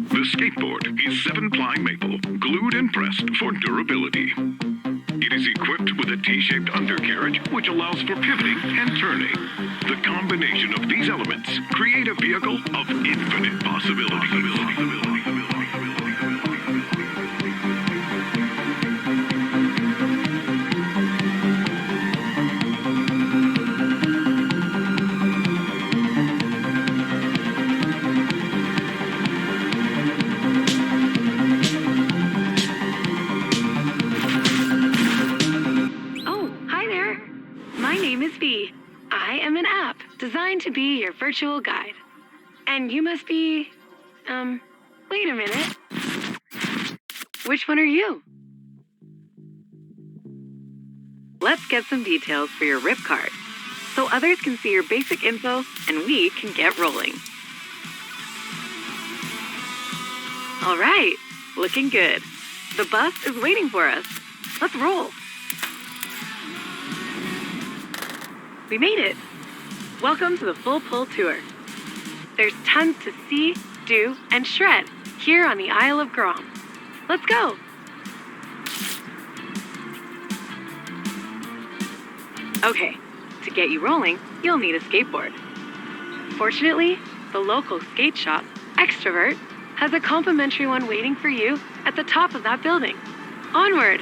The skateboard is 7-ply maple, glued and pressed for durability. It is equipped with a T-shaped undercarriage, which allows for pivoting and turning. The combination of these elements create a vehicle of infinite possibility. Designed to be your virtual guide. And you must be, wait a minute. Which one are you? Let's get some details for your RIP card, so others can see your basic info and we can get rolling. All right, looking good. The bus is waiting for us. Let's roll. We made it. Welcome to the Full Pull Tour. There's tons to see, do, and shred here on the Isle of Grom. Let's go. Okay, to get you rolling, you'll need a skateboard. Fortunately, the local skate shop, Extrovert, has a complimentary one waiting for you at the top of that building. Onward!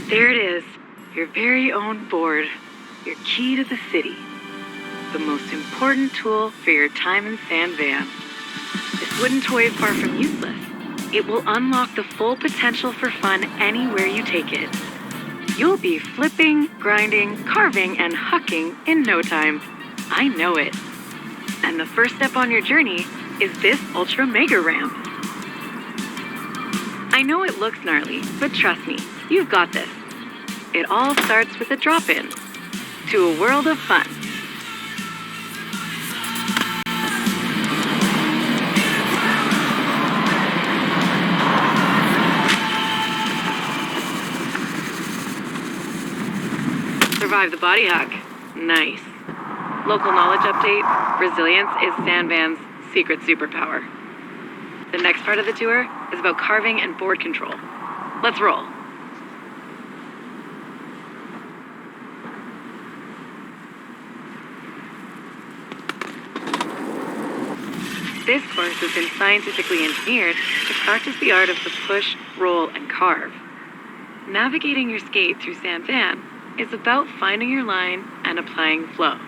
There it is, your very own board, your key to the city. The most important tool for your time in San Van. This wooden toy is far from useless. It will unlock the full potential for fun anywhere you take it. You'll be flipping, grinding, carving, and hucking in no time. I know it. And the first step on your journey is this ultra mega ramp. I know it looks gnarly, but trust me, you've got this. It all starts with a drop-in to a world of fun. Survive the body hack. Nice. Local knowledge update. Resilience is San Van's secret superpower. The next part of the tour is about carving and board control. Let's roll. This course has been scientifically engineered to practice the art of the push, roll, and carve. Navigating your skate through San Van is about finding your line and applying flow.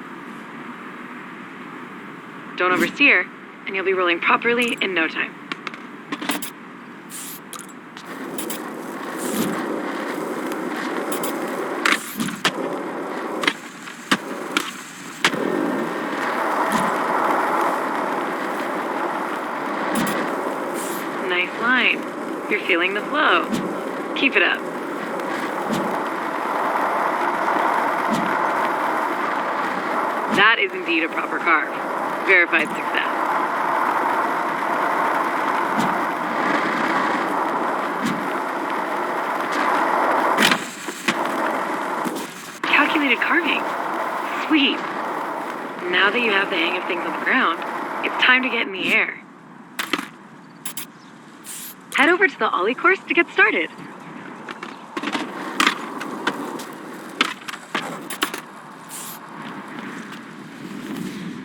Don't oversteer, and you'll be rolling properly in no time. Nice line. You're feeling the flow. Keep it up. That is indeed a proper carve. Verified success. Calculated carving. Sweet. Now that you have the hang of things on the ground, it's time to get in the air. Head over to the Ollie course to get started.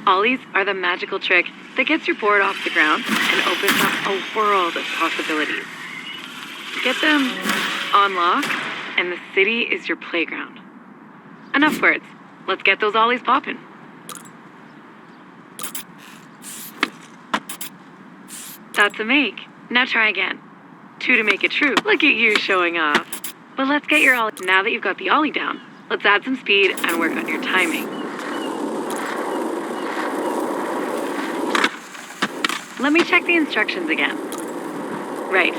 Ollies are the magical trick that gets your board off the ground and opens up a world of possibilities. Get them on lock, and the city is your playground. Enough words. Let's get those Ollies popping. That's a make. Now try again. 2 to make it true. Look at you showing off. But let's get your Ollie. Now that you've got the Ollie down, let's add some speed and work on your timing. Let me check the instructions again. Right.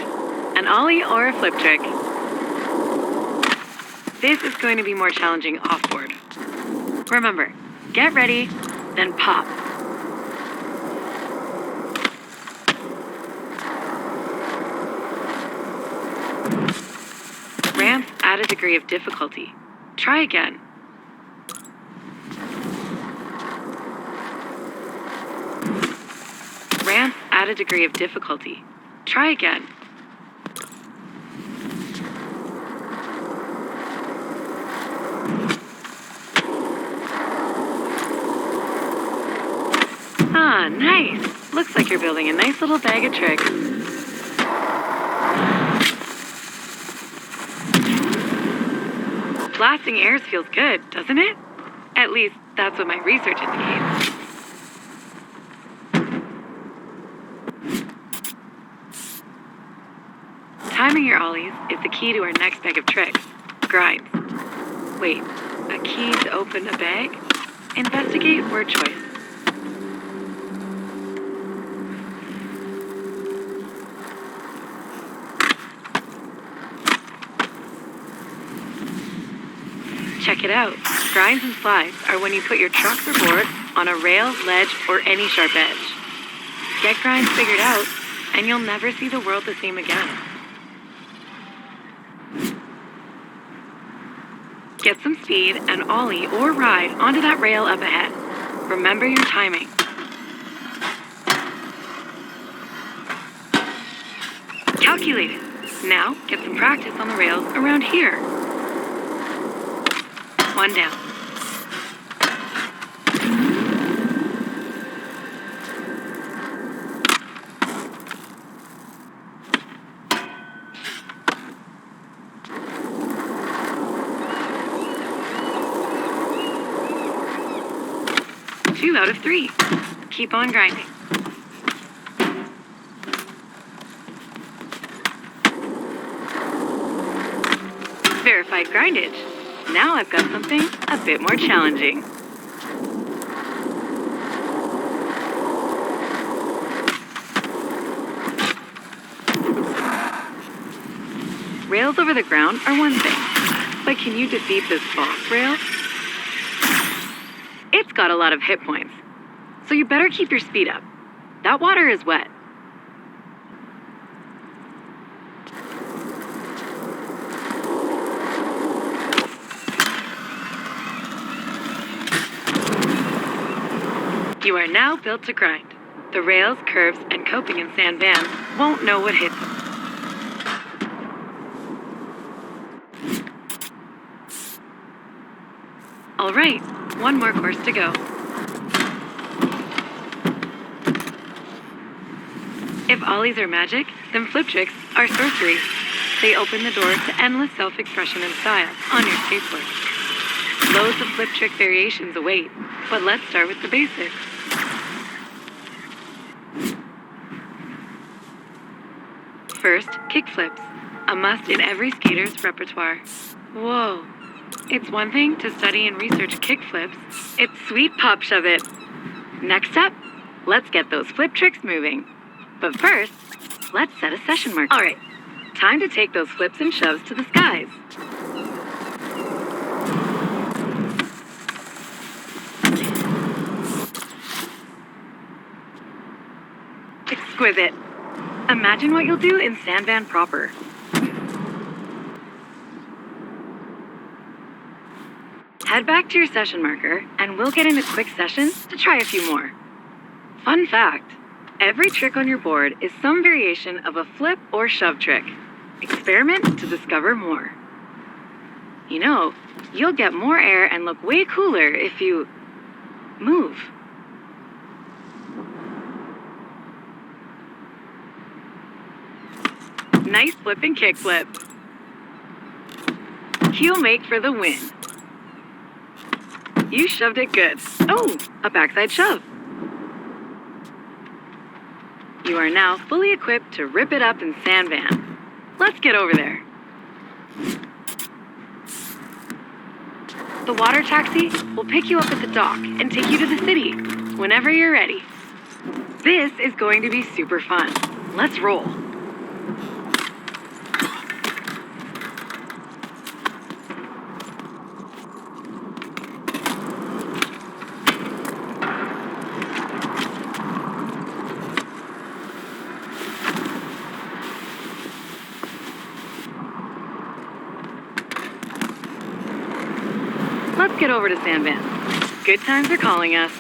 An Ollie or a flip trick. This is going to be more challenging off-board. Remember, get ready, then pop. Ramps add a degree of difficulty. Try again. Ramps add a degree of difficulty. Try again. Ah, nice. Looks like you're building a nice little bag of tricks. Blasting airs feels good, doesn't it? At least, that's what my research indicates. Timing your ollies is the key to our next bag of tricks. Grinds. Wait, a key to open a bag? Investigate word choice. Check it out. Grinds and slides are when you put your truck or board on a rail, ledge, or any sharp edge. Get grinds figured out, and you'll never see the world the same again. Get some speed and ollie or ride onto that rail up ahead. Remember your timing. Calculate it. Now, get some practice on the rails around here. One down. Two out of three. Keep on grinding. Verified grindage. Now I've got something a bit more challenging. Rails over the ground are one thing, but can you defeat this boss rail? It's got a lot of hit points, so you better keep your speed up. That water is wet. You are now built to grind. The rails, curves, and coping in sand vans won't know what hit them. All right, one more course to go. If ollies are magic, then flip tricks are sorcery. They open the door to endless self-expression and style on your skateboard. Loads of flip trick variations await, but let's start with the basics. First, kickflips, a must in every skater's repertoire. Whoa. It's one thing to study and research kickflips. It's sweet pop shove it. Next up, let's get those flip tricks moving. But first, let's set a session marker. All right, time to take those flips and shoves to the skies. Exquisite. Imagine what you'll do in Sandvan proper. Head back to your session marker, and we'll get into quick sessions to try a few more. Fun fact, every trick on your board is some variation of a flip or shove trick. Experiment to discover more. You know, you'll get more air and look way cooler if you move. Nice flip and kick flip. Heel make for the win. You shoved it good. Oh, a backside shove. You are now fully equipped to rip it up in Sandvan. Let's get over there. The water taxi will pick you up at the dock and take you to the city whenever you're ready. This is going to be super fun. Let's roll. let's get over to San Van. Good times are calling us.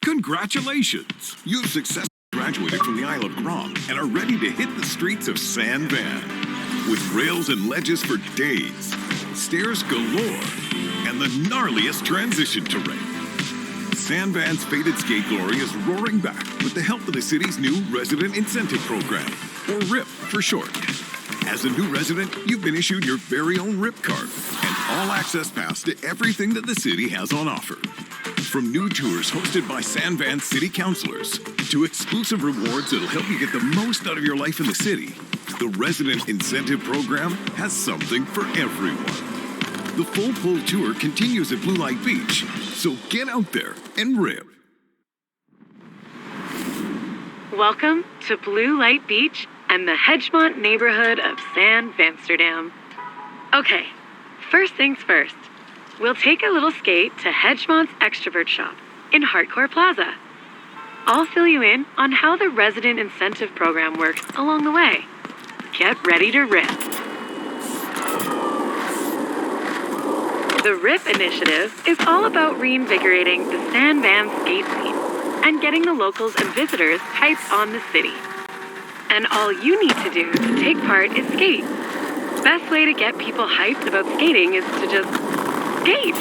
Congratulations! You've successfully graduated from the Isle of Grom and are ready to hit the streets of San Van. With rails and ledges for days, stairs galore, and the gnarliest transition terrain. San Van's faded skate glory is roaring back with the help of the city's new Resident Incentive Program, or RIP for short. As a new resident, you've been issued your very own RIP card and all-access pass to everything that the city has on offer. From new tours hosted by San Van city councilors to exclusive rewards that'll help you get the most out of your life in the city, the Resident Incentive Program has something for everyone. The full pull tour continues at Blue Light Beach, so get out there and rip. Welcome to Blue Light Beach and the Hedgemont neighborhood of San Vansterdam. Okay, first things first. We'll take a little skate to Hedgemont's Extrovert Shop in Hardcore Plaza. I'll fill you in on how the Resident Incentive Program works along the way. Get ready to rip. The RIP initiative is all about reinvigorating the San Van skate scene and getting the locals and visitors hyped on the city. And all you need to do to take part is skate. Best way to get people hyped about skating is to just skate.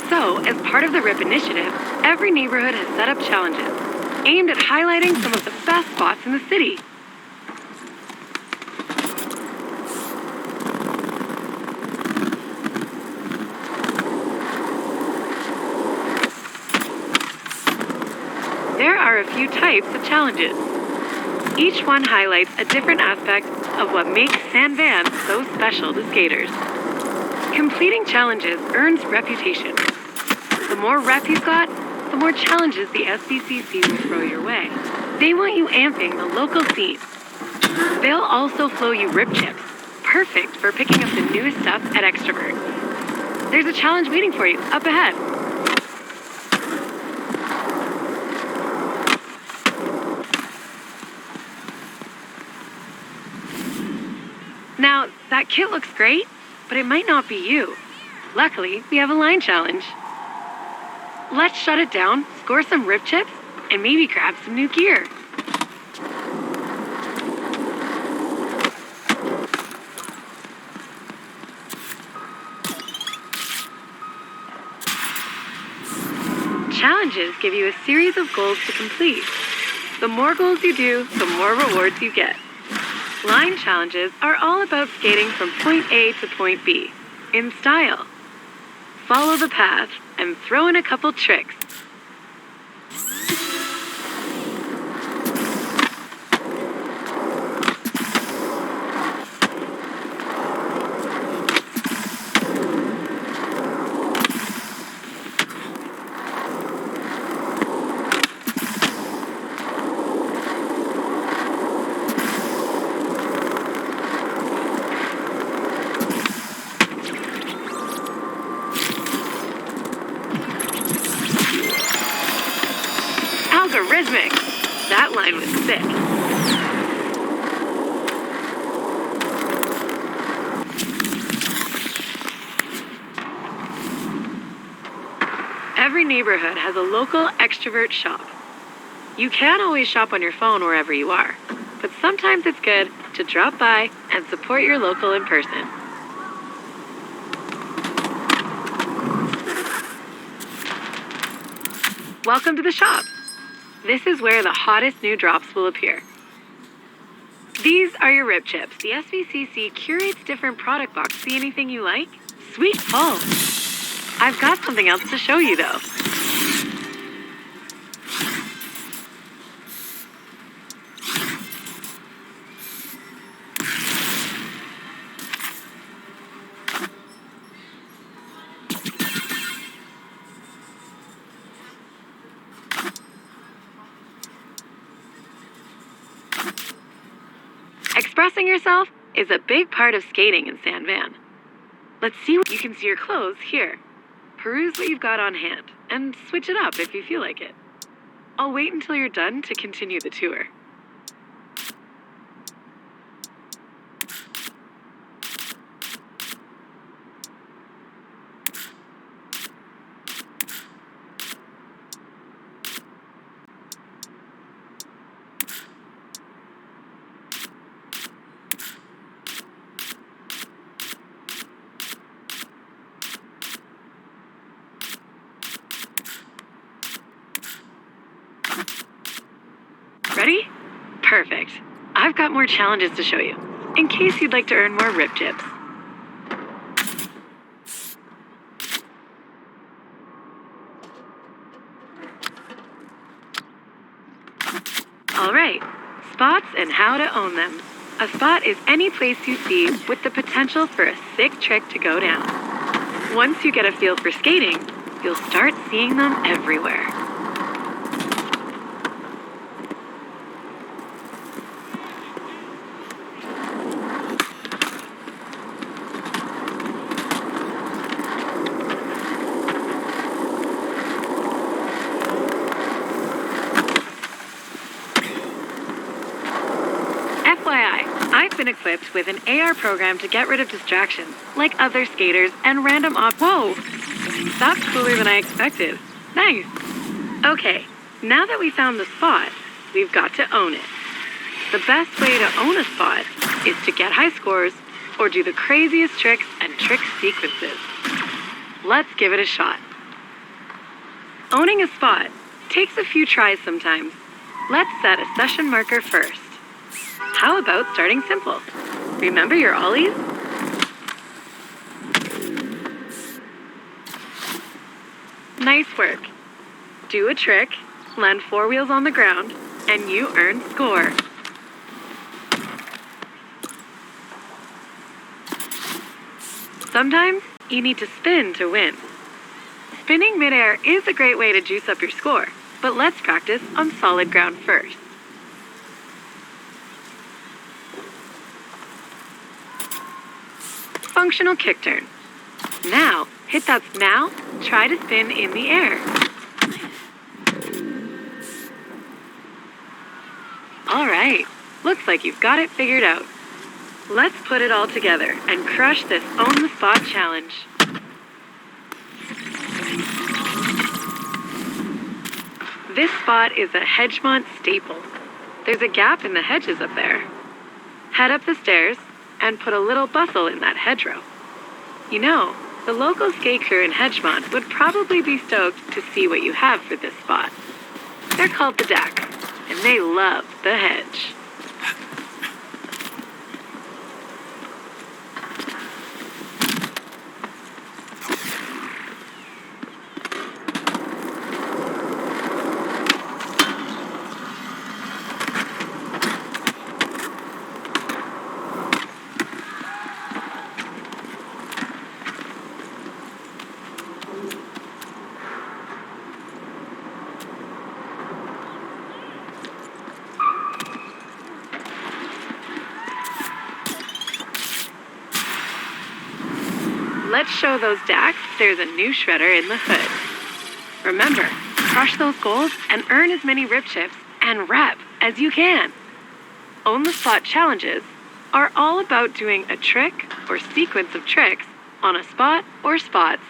So, as part of the RIP initiative, every neighborhood has set up challenges aimed at highlighting some of the best spots in the city. There are a few types of challenges. Each one highlights a different aspect of what makes San Van so special to skaters. Completing challenges earns reputation. The more rep you've got, the more challenges the SVCC will throw your way. They want you amping the local scene. They'll also flow you rip chips, perfect for picking up the newest stuff at Extrovert. There's a challenge waiting for you up ahead. Now, that kit looks great, but it might not be you. Luckily, we have a line challenge. Let's shut it down, score some rip chips, and maybe grab some new gear. Challenges give you a series of goals to complete. The more goals you do, the more rewards you get. Line challenges are all about skating from point A to point B, in style. Follow the path and throw in a couple tricks. Algorithmic! That line was sick. Every neighborhood has a local extrovert shop. You can always shop on your phone wherever you are, but sometimes it's good to drop by and support your local in person. Welcome to the shop. This is where the hottest new drops will appear. These are your rip chips. The SVCC curates different product boxes. See anything you like? Sweet pull. I've got something else to show you though. Expressing yourself is a big part of skating in San Van. Let's see what you can see your clothes here. Peruse what you've got on hand, and switch it up if you feel like it. I'll wait until you're done to continue the tour. Ready? Perfect. I've got more challenges to show you, in case you'd like to earn more rip tips. All right, spots and how to own them. A spot is any place you see with the potential for a sick trick to go down. Once you get a feel for skating, you'll start seeing them everywhere. I've been equipped with an AR program to get rid of distractions, like other skaters and random Whoa! That's cooler than I expected. Nice. Okay, now that we found the spot, we've got to own it. The best way to own a spot is to get high scores or do the craziest tricks and trick sequences. Let's give it a shot. Owning a spot takes a few tries sometimes. Let's set a session marker first. How about starting simple? Remember your ollies? Nice work. Do a trick, land 4 wheels on the ground, and you earn score. Sometimes you need to spin to win. Spinning midair is a great way to juice up your score, but let's practice on solid ground first. Functional kick turn. Now, hit that now, try to spin in the air. All right, looks like you've got it figured out. Let's put it all together and crush this Own the Spot challenge. This spot is a Hedgemont staple. There's a gap in the hedges up there. Head up the stairs and put a little bustle in that hedgerow. You know, the local skate crew in Hedgemont would probably be stoked to see what you have for this spot. They're called the DAC, and they love the hedge. Let's show those DACs there's a new shredder in the hood. Remember, crush those goals and earn as many rip chips and rep as you can. Own the Spot challenges are all about doing a trick or sequence of tricks on a spot or spots.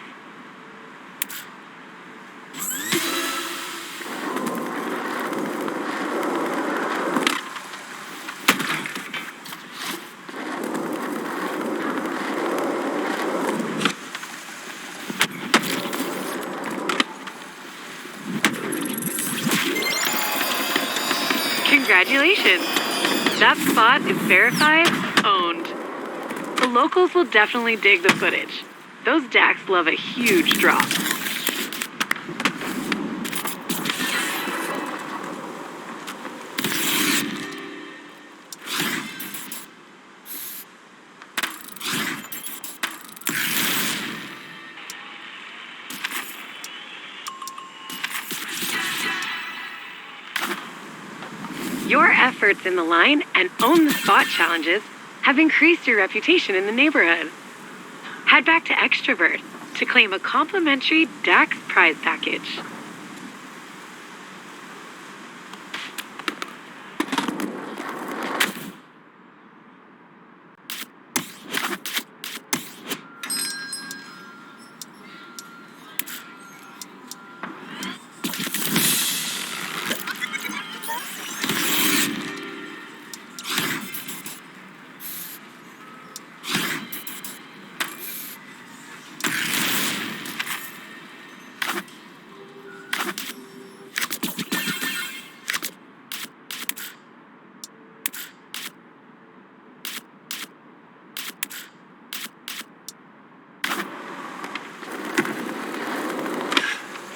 Congratulations! That spot is verified, owned. The locals will definitely dig the footage. Those DACs love a huge drop. Your efforts in the line and Own the Spot challenges have increased your reputation in the neighborhood. Head back to Extrovert to claim a complimentary Dax prize package.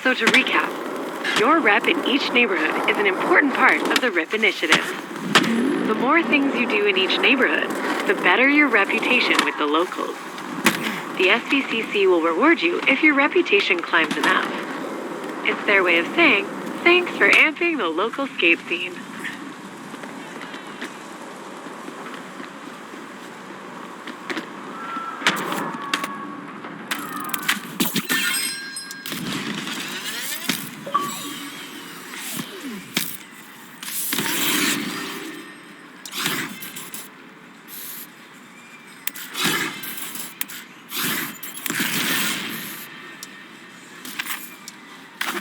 So to recap, your rep in each neighborhood is an important part of the RIP initiative. The more things you do in each neighborhood, the better your reputation with the locals. The SVCC will reward you if your reputation climbs enough. It's their way of saying, thanks for amping the local skate scene.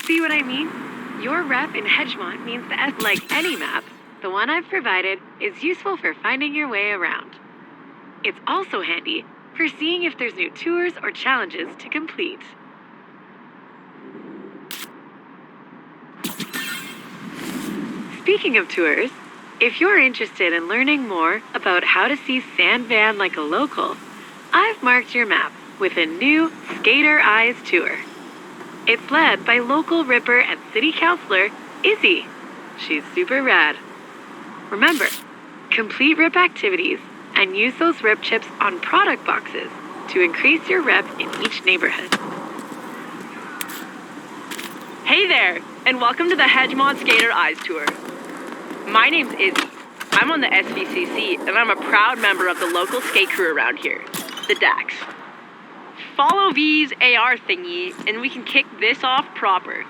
See what I mean? Your rep in Hedgemont means the S, like any map, the one I've provided is useful for finding your way around. It's also handy for seeing if there's new tours or challenges to complete. Speaking of tours, if you're interested in learning more about how to see Sand Van like a local, I've marked your map with a new Skater Eyes tour. It's led by local Ripper and City Councilor, Izzy. She's super rad. Remember, complete RIP activities and use those RIP chips on product boxes to increase your rep in each neighborhood. Hey there, and welcome to the Hedgemont Skater Eyes Tour. My name's Izzy. I'm on the SVCC, and I'm a proud member of the local skate crew around here, the Dax. Follow V's AR thingy, and we can kick this off proper.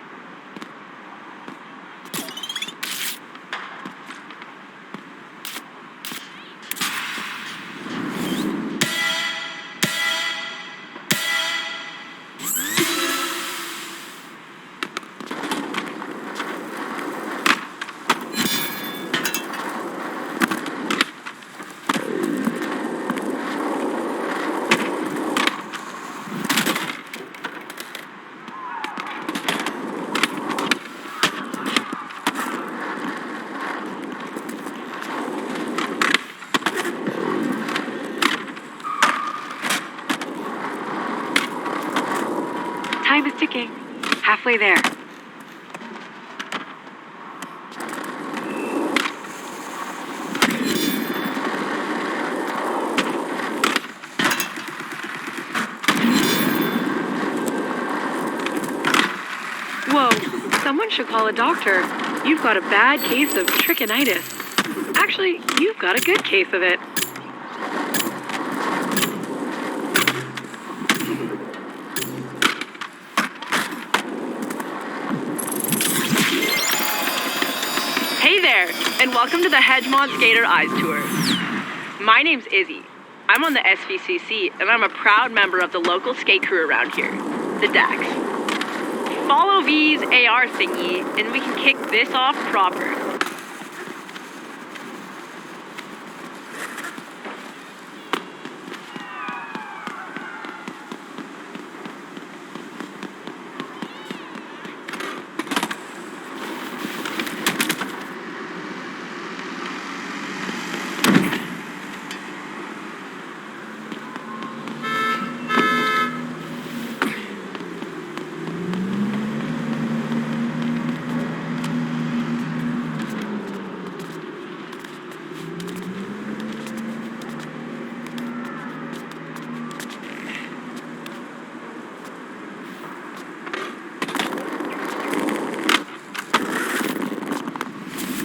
Time is ticking. Halfway there. Whoa, someone should call a doctor. You've got a bad case of trichinitis. Actually, you've got a good case of it. Hey there, and welcome to the Hedgemont Skater Eyes Tour. My name's Izzy. I'm on the SVCC, and I'm a proud member of the local skate crew around here, the Dax. Follow V's AR thingy, and we can kick this off proper.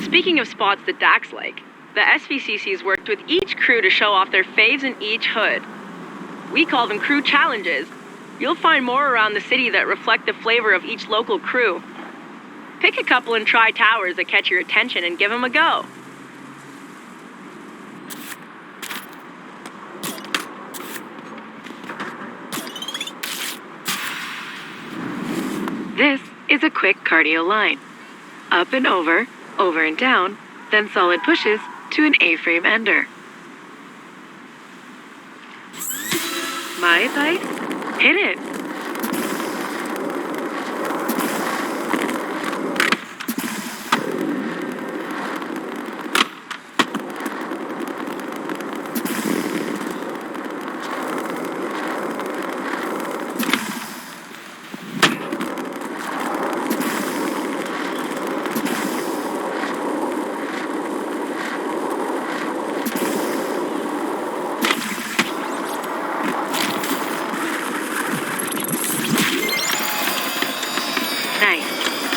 Speaking of spots that Dax like, The SVCC's worked with each crew to show off their faves in each hood. We call them crew challenges. You'll find more around the city that reflect the flavor of each local crew. Pick a couple and try towers that catch your attention and give them a go. This is a quick cardio line. Up and over and down, then solid pushes to an A-frame ender. My advice? Hit it.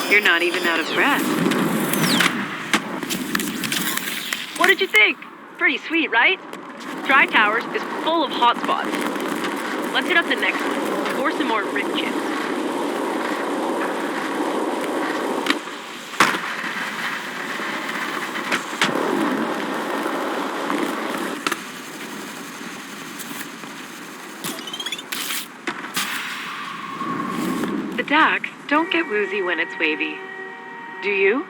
You're not even out of breath. What did you think? Pretty sweet, right? Dry Towers is full of hot spots. Let's hit up the next one. Score some more rip chips. The docks don't get woozy when it's wavy. Do you?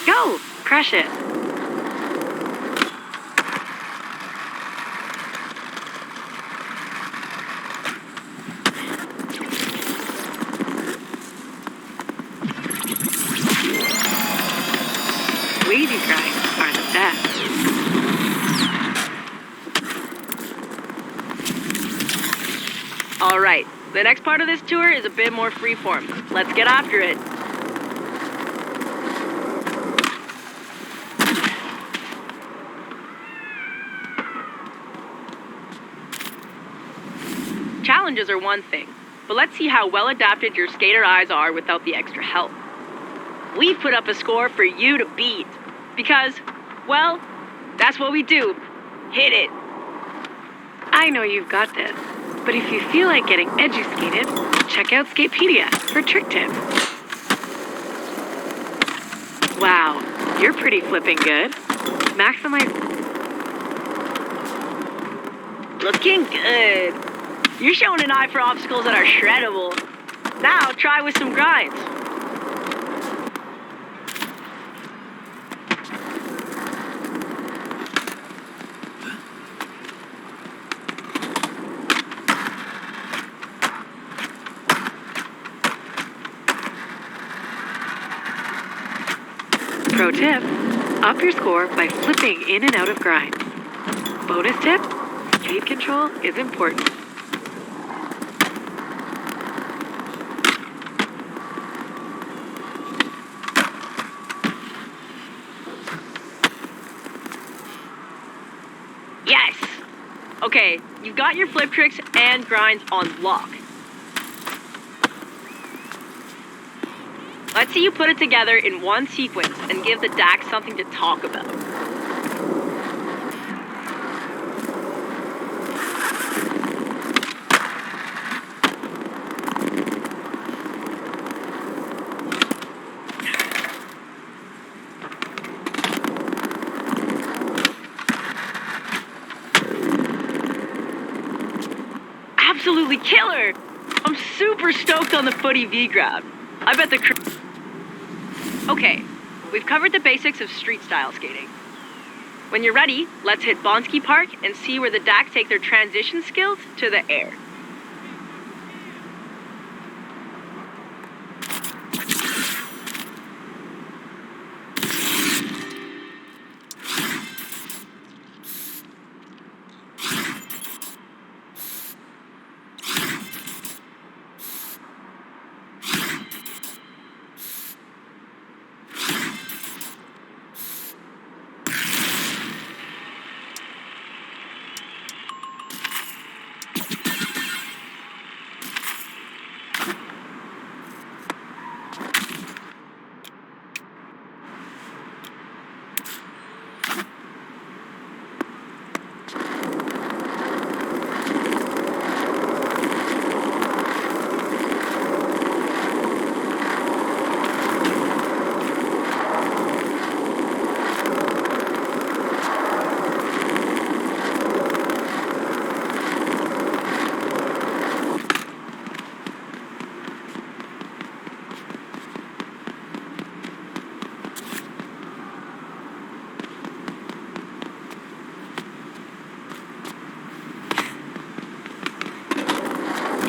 Go! Crush it! Wavy grinds are the best. All right, the next part of this tour is a bit more freeform. Let's get after it. Challenges are one thing, but let's see how well adapted your skater eyes are without the extra help. We've put up a score for you to beat, because, well, that's what we do. Hit it. I know you've got this. But if you feel like getting educated, check out Skatepedia for trick tips. Wow, you're pretty flipping good. Maximize. Looking good. You're showing an eye for obstacles that are shreddable. Now try with some grinds. Pro tip, up your score by flipping in and out of grinds. Bonus tip, speed control is important. Yes! Okay, you've got your flip tricks and grinds on lock. Let's see you put it together in one sequence and give the DAC something to talk about. Absolutely killer! I'm super stoked on the footy V-grab. I bet the crew... Okay, we've covered the basics of street-style skating. When you're ready, let's hit Bonsky Park and see where the DAC take their transition skills to the air.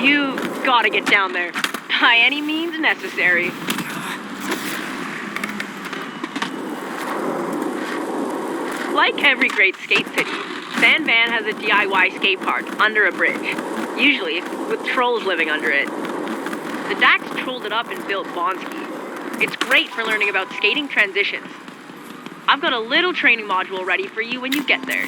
You gotta get down there. By any means necessary. Like every great skate city, San Van has a DIY skate park under a bridge, usually with trolls living under it. The Dax trolled it up and built Bonski. It's great for learning about skating transitions. I've got a little training module ready for you when you get there.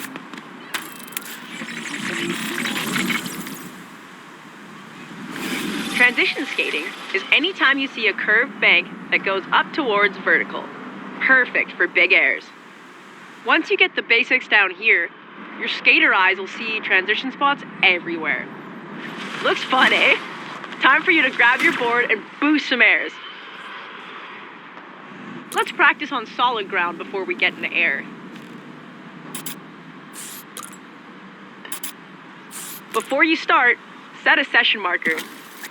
Transition skating is any time you see a curved bank that goes up towards vertical. Perfect for big airs. Once you get the basics down here, your skater eyes will see transition spots everywhere. Looks fun, eh? Time for you to grab your board and boost some airs. Let's practice on solid ground before we get in the air. Before you start, set a session marker.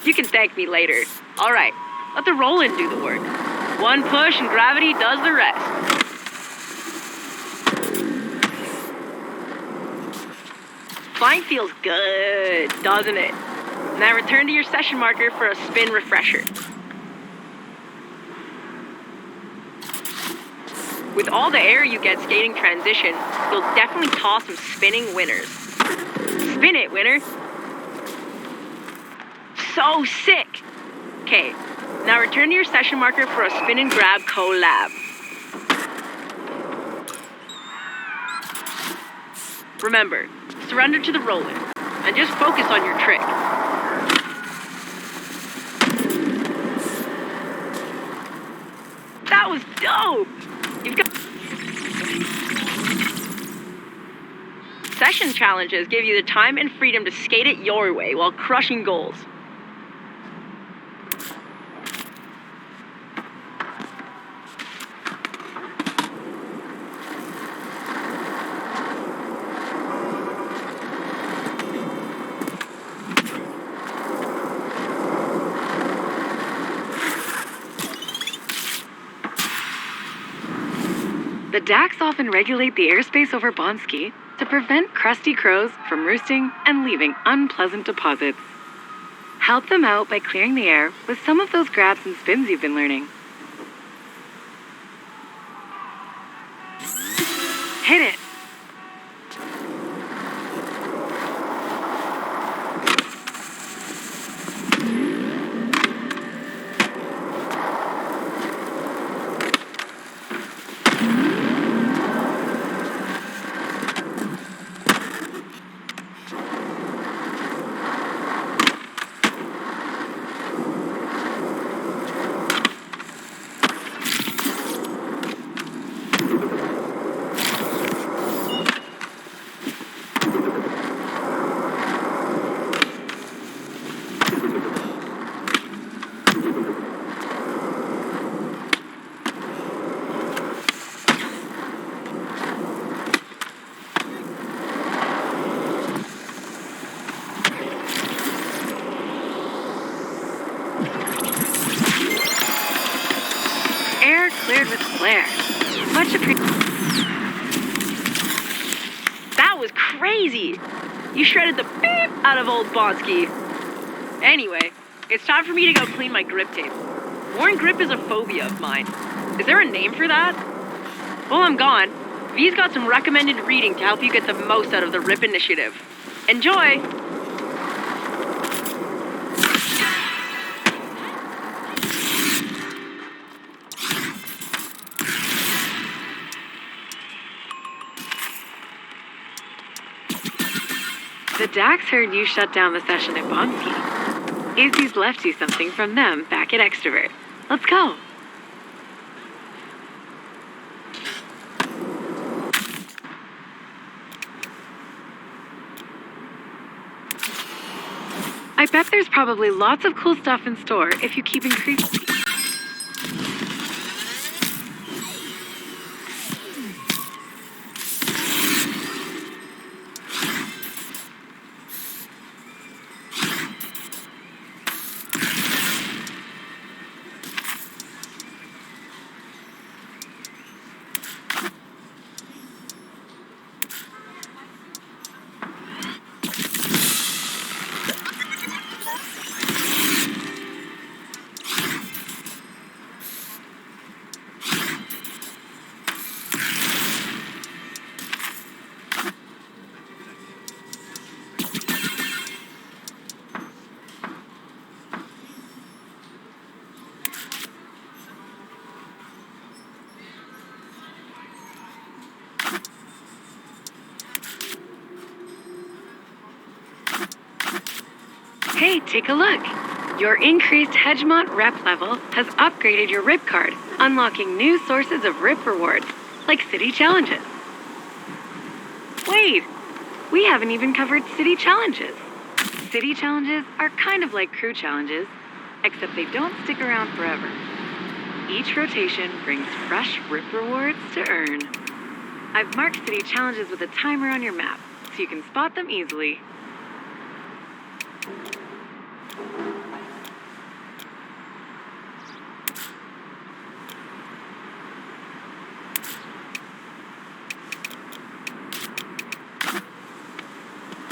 You can thank me later. All right, let the roll-in do the work. One push and gravity does the rest. Flying feels good, doesn't it? Now return to your session marker for a spin refresher. With all the air you get skating transition, you'll definitely toss some spinning winners. Spin it, winner. So sick. Okay, now return to your session marker for a spin and grab collab. Remember, surrender to the roll-in and just focus on your trick. That was dope! You've got... Session challenges give you the time and freedom to skate it your way while crushing goals. The Dax often regulate the airspace over Bonski to prevent crusty crows from roosting and leaving unpleasant deposits. Help them out by clearing the air with some of those grabs and spins you've been learning. Hit it! Cleared with flair. Much appreciated. That was crazy! You shredded the beep out of old Bonski. Anyway, it's time for me to go clean my grip tape. Worn grip is a phobia of mine. Is there a name for that? While I'm gone, V's got some recommended reading to help you get the most out of the RIP initiative. Enjoy! The Dax heard you shut down the session at Bonski. Izzy's left you something from them back at Extrovert. Let's go. I bet there's probably lots of cool stuff in store if you keep increasing. Hey, take a look. Your increased Hedgemont rep level has upgraded your RIP card, unlocking new sources of RIP rewards, like city challenges. Wait, we haven't even covered city challenges. City challenges are kind of like crew challenges, except they don't stick around forever. Each rotation brings fresh RIP rewards to earn. I've marked city challenges with a timer on your map, so you can spot them easily.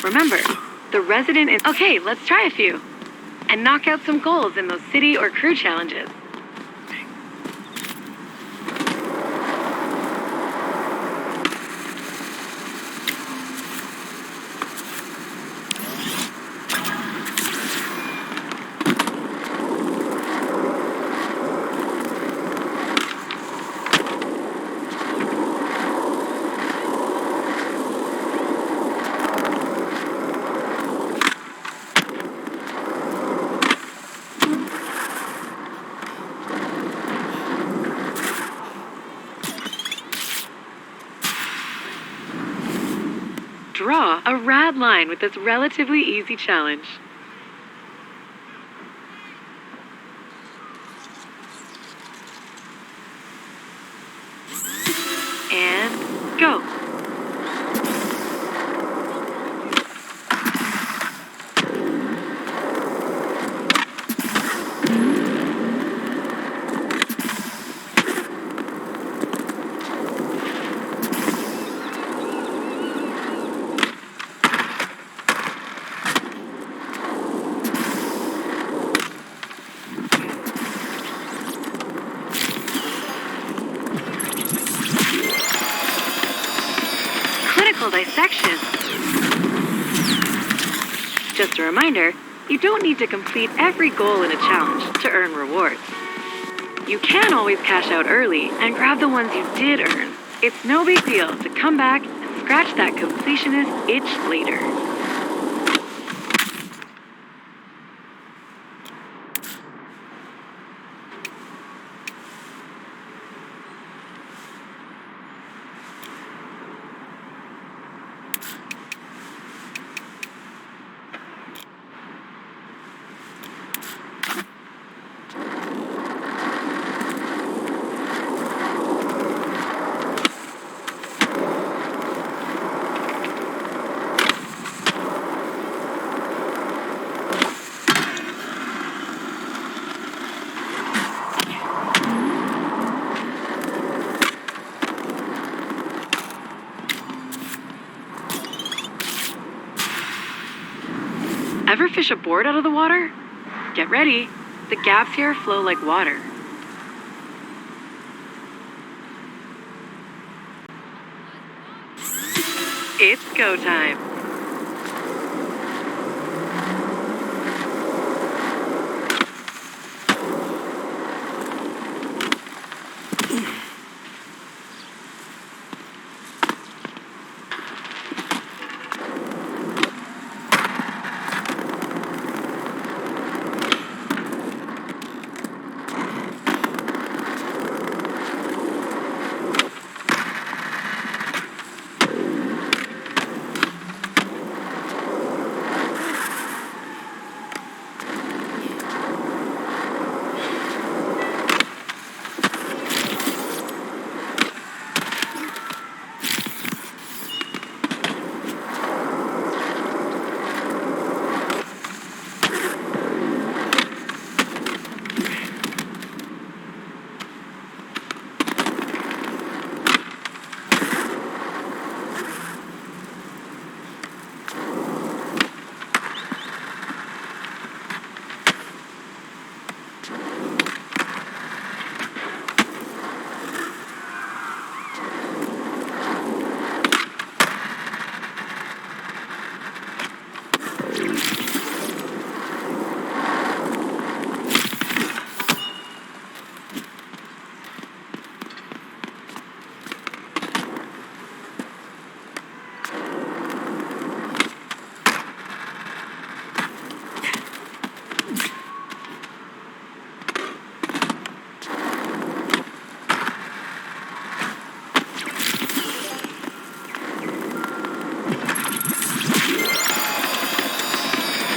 Remember, the resident is... Okay, let's try a few. And knock out some goals in those city or crew challenges. Draw a rad line with this relatively easy challenge. And go. Dissection. Just a reminder, you don't need to complete every goal in a challenge to earn rewards. You can always cash out early and grab the ones you did earn. It's no big deal to come back and scratch that completionist itch later. Ever fish a board out of the water? Get ready. The gaps here flow like water. It's go time.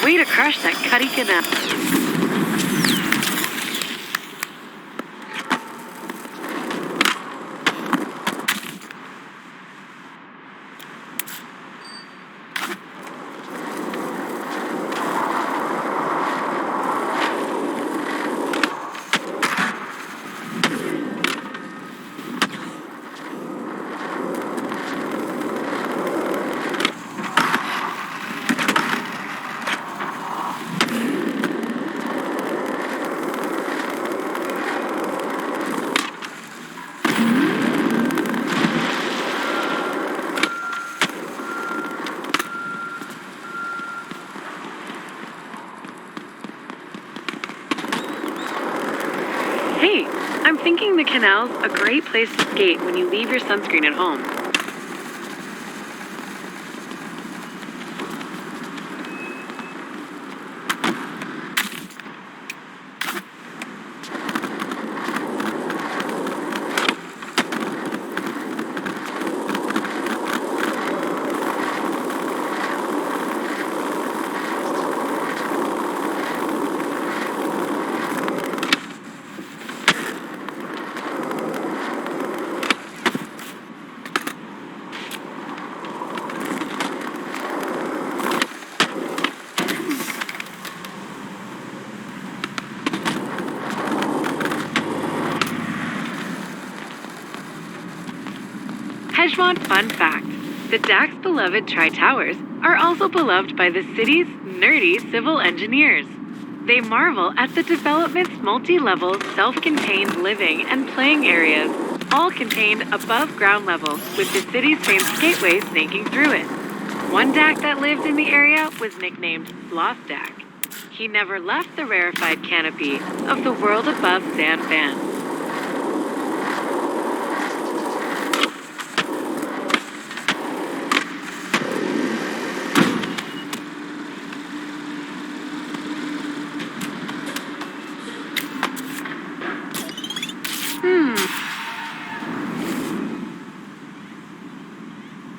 Way to crush that cutty canal. Hey, I'm thinking the canal's a great place to skate when you leave your sunscreen at home. Hedgemont fun fact. The DAC's beloved Tri-Towers are also beloved by the city's nerdy civil engineers. They marvel at the development's multi-level, self-contained living and playing areas, all contained above ground level with the city's famed skateway snaking through it. One DAC that lived in the area was nicknamed Lost DAC. He never left the rarefied canopy of the world above San Fan.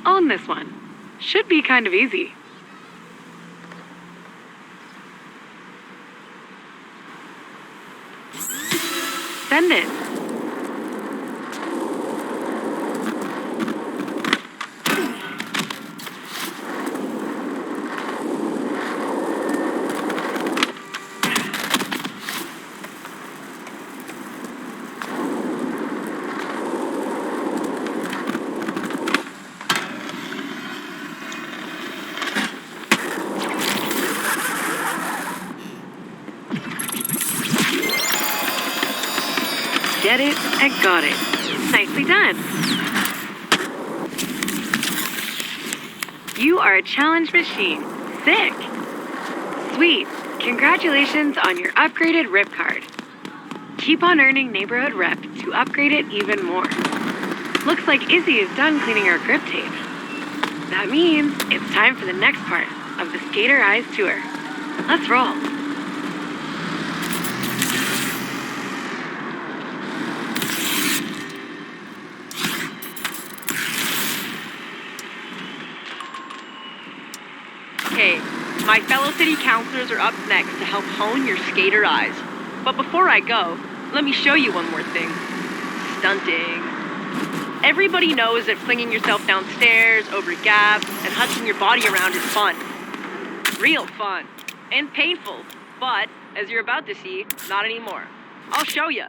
Own this one. Should be kind of easy. Send it. Get it and got it. Nicely done. You are a challenge machine. Sick. Sweet. Congratulations on your upgraded RIP card. Keep on earning neighborhood rep to upgrade it even more. Looks like Izzy is done cleaning our grip tape. That means it's time for the next part of the Skater Eyes tour. Let's roll. Okay, my fellow city councilors are up next to help hone your skater eyes. But before I go, let me show you one more thing. Stunting. Everybody knows that flinging yourself downstairs, over gaps, and hunching your body around is fun. Real fun. And painful. But, as you're about to see, not anymore. I'll show you.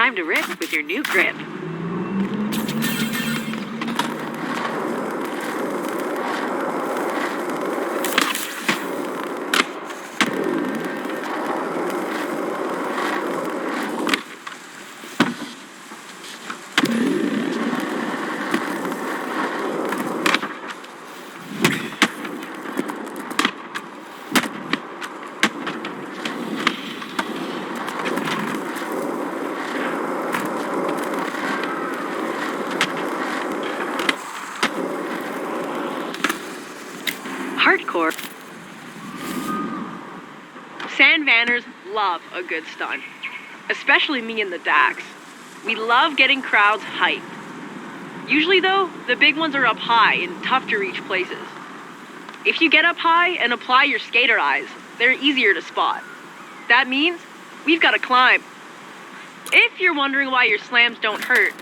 time to rip with your new grip. Hardcore. Sand vanners love a good stunt, especially me and the Dax. We love getting crowds hyped. Usually though, the big ones are up high and tough to reach places. If you get up high and apply your skater eyes, they're easier to spot. That means we've got to climb. If you're wondering why your slams don't hurt,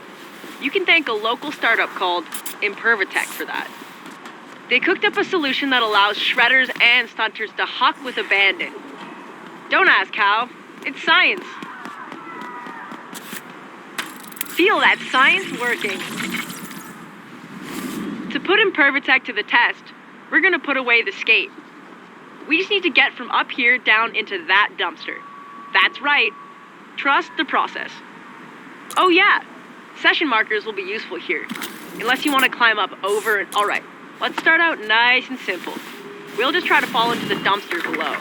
you can thank a local startup called Impervatech for that. They cooked up a solution that allows shredders and stunters to huck with abandon. Don't ask how, it's science. Feel that science working. To put Impervatech to the test, we're gonna put away the skate. We just need to get from up here down into that dumpster. That's right, trust the process. Oh yeah, session markers will be useful here, unless you want to climb up over and... Alright, let's start out nice and simple. We'll just try to fall into the dumpster below.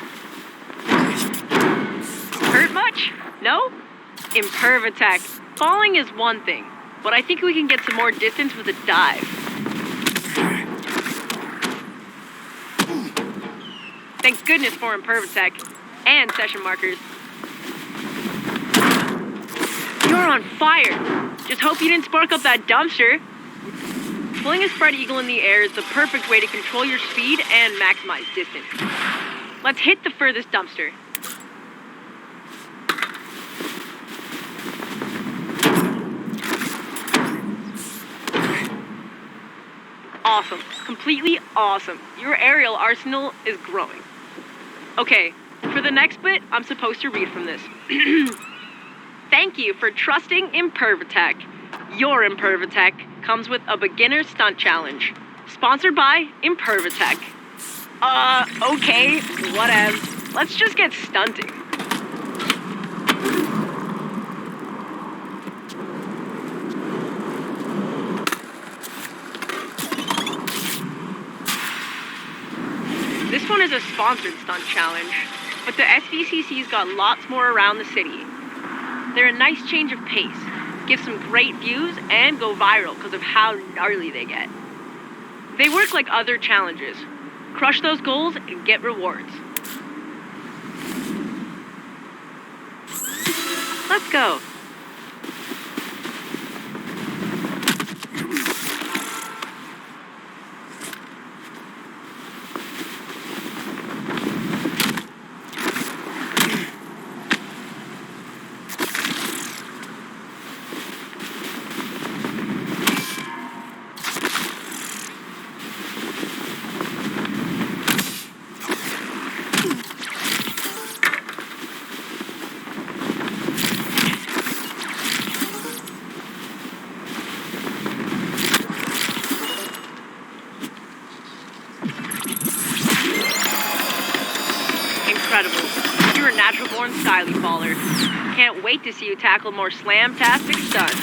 Hurt much? No? Impervatech. Falling is one thing, but I think we can get some more distance with a dive. Thank goodness for Impervatech and session markers. You're on fire. Just hope you didn't spark up that dumpster. Pulling a spread eagle in the air is the perfect way to control your speed and maximize distance. Let's hit the furthest dumpster. Awesome. Completely awesome. Your aerial arsenal is growing. Okay, for the next bit, I'm supposed to read from this. Thank you for trusting Impervatech. Your Impervatech comes with a beginner stunt challenge. Sponsored by Impervatech. Okay, whatever. Let's just get stunting. This one is a sponsored stunt challenge, but the SVCC's got lots more around the city. They're a nice change of pace, give some great views, and go viral because of how gnarly they get. They work like other challenges. Crush those goals and get rewards. Let's go. Incredible. You're a natural-born styly faller. Can't wait to see you tackle more slam-tastic stunts.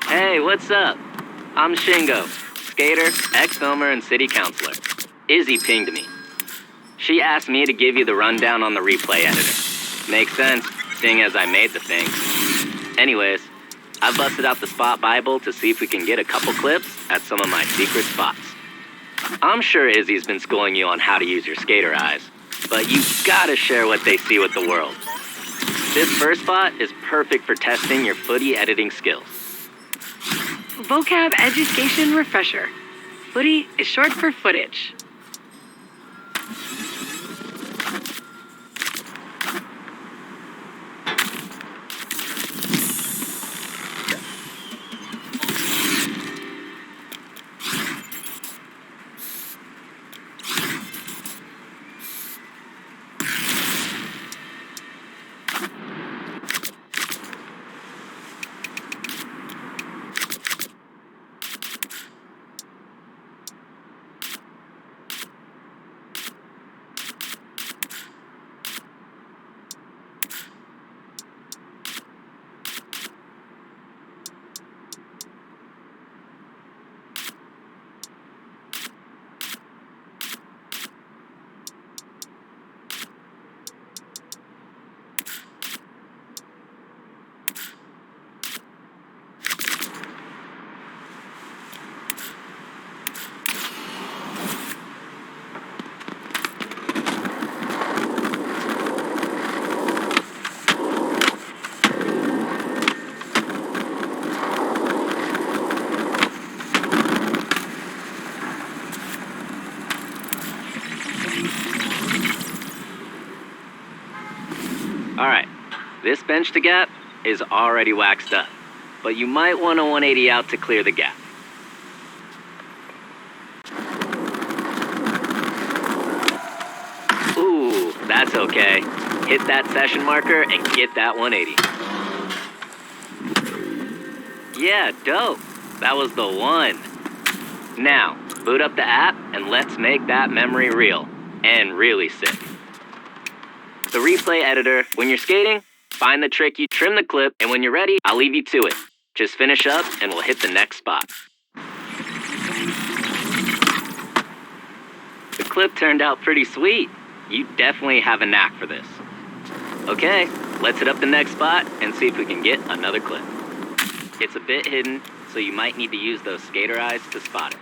Hey, what's up? I'm Shingo, skater, ex-filmer, and city councilor. Izzy pinged me. She asked me to give you the rundown on the replay editor. Makes sense, seeing as I made the thing. Anyways, I busted out the Spot Bible to see if we can get a couple clips at some of my secret spots. I'm sure Izzy's been schooling you on how to use your skater eyes, but you gotta share what they see with the world. This first spot is perfect for testing your footy editing skills. Vocab education refresher. Footy is short for footage. Alright, this bench to gap is already waxed up, but you might want a 180 out to clear the gap. Ooh, that's okay. Hit that session marker and get that 180. Yeah, dope. That was the one. Now, boot up the app and let's make that memory real and really sick. The replay editor, when you're skating, find the trick, you trim the clip, and when you're ready, I'll leave you to it. Just finish up and we'll hit the next spot. The clip turned out pretty sweet. You definitely have a knack for this. Okay, let's hit up the next spot and see if we can get another clip. It's a bit hidden, so you might need to use those skater eyes to spot it.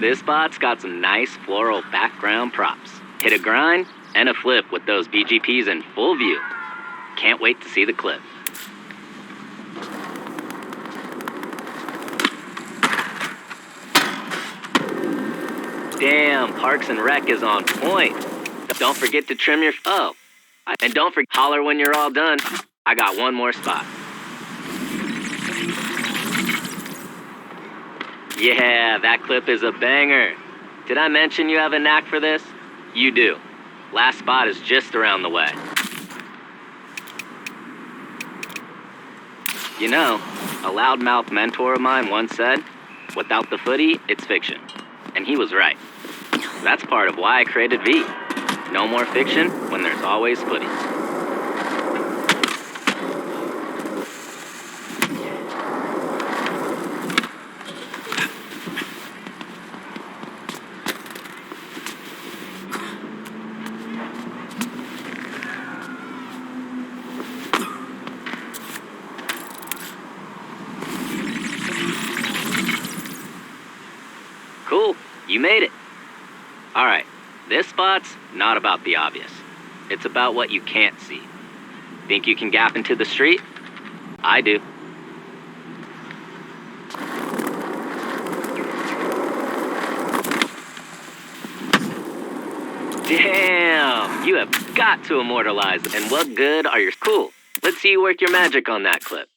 This spot's got some nice floral background props. Hit a grind and a flip with those BGPs in full view. Can't wait to see the clip. Damn, Parks and Rec is on point. Don't forget to trim your... Oh, and don't forget, holler when you're all done. I got one more spot. Yeah, that clip is a banger. Did I mention you have a knack for this? You do. Last spot is just around the way. You know, a loudmouth mentor of mine once said, without the footy, it's fiction. And he was right. That's part of why I created V. No more fiction when there's always footy. Cool, you made it. All right, this spot's not about the obvious. It's about what you can't see. Think you can gap into the street? I do. Damn, you have got to immortalize it. And what good are your... Cool, let's see you work your magic on that clip.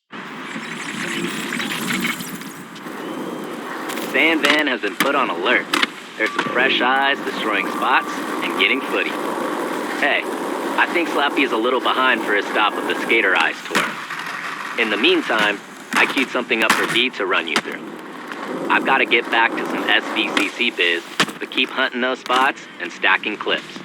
Sand Van has been put on alert. There's some fresh eyes destroying spots and getting footy. Hey, I think Slappy is a little behind for his stop of the Skater Eyes tour. In the meantime, I queued something up for V to run you through. I've got to get back to some SVCC biz, but keep hunting those spots and stacking clips.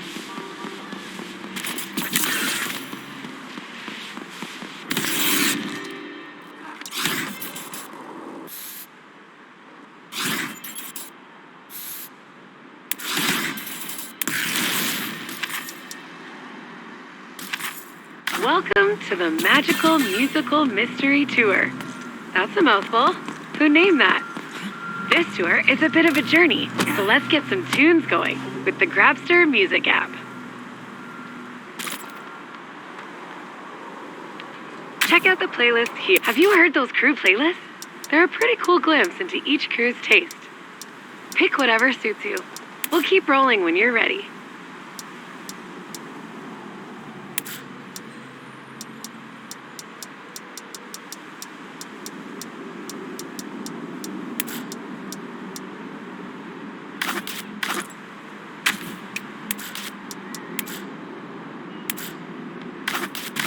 Welcome to the Magical Musical Mystery Tour. That's a mouthful. Who named that? This tour is a bit of a journey, so let's get some tunes going with the Grabster Music app. Check out the playlist here. Have you heard those crew playlists? They're a pretty cool glimpse into each crew's taste. Pick whatever suits you. We'll keep rolling when you're ready.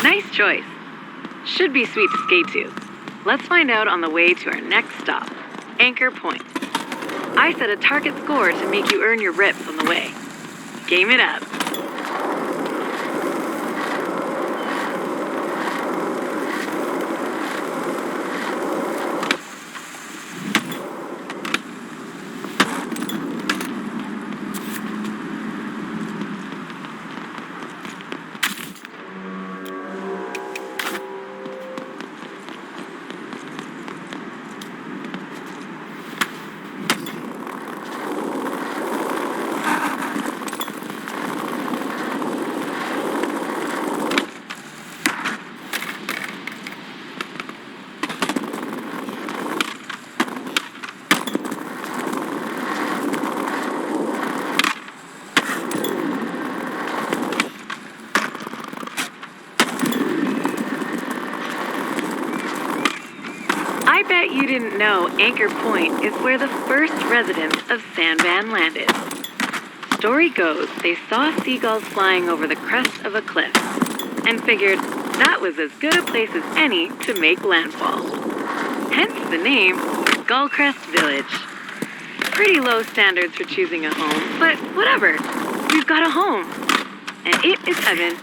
Nice choice. Should be sweet to skate to. Let's find out on the way to our next stop, Anchor Point. I set a target score to make you earn your rips on the way. Game it up. I bet you didn't know Anchor Point is where the first residents of Sandvan landed. Story goes they saw seagulls flying over the crest of a cliff and figured that was as good a place as any to make landfall. Hence the name Gullcrest Village. Pretty low standards for choosing a home, but whatever. We've got a home. And it is heaven.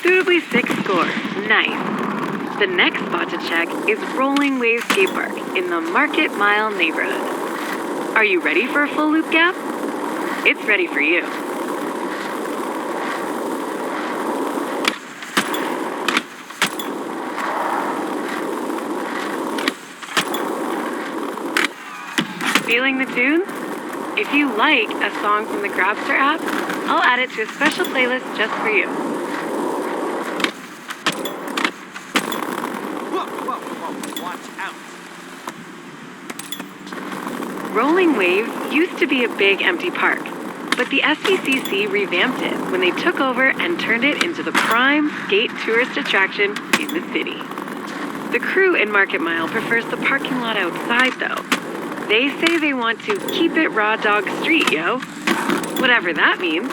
Suitably 6 score. Nice. The next spot to check is Rolling Wave Skate Park in the Market Mile neighborhood. Are you ready for a full loop gap? It's ready for you. Feeling the tune? If you like a song from the Grabster app, I'll add it to a special playlist just for you. Watch out. Rolling Wave used to be a big empty park, but the SVCC revamped it when they took over and turned it into the prime skate tourist attraction in the city. The crew in Market Mile prefers the parking lot outside, though. They say they want to keep it raw dog street, yo. Whatever that means.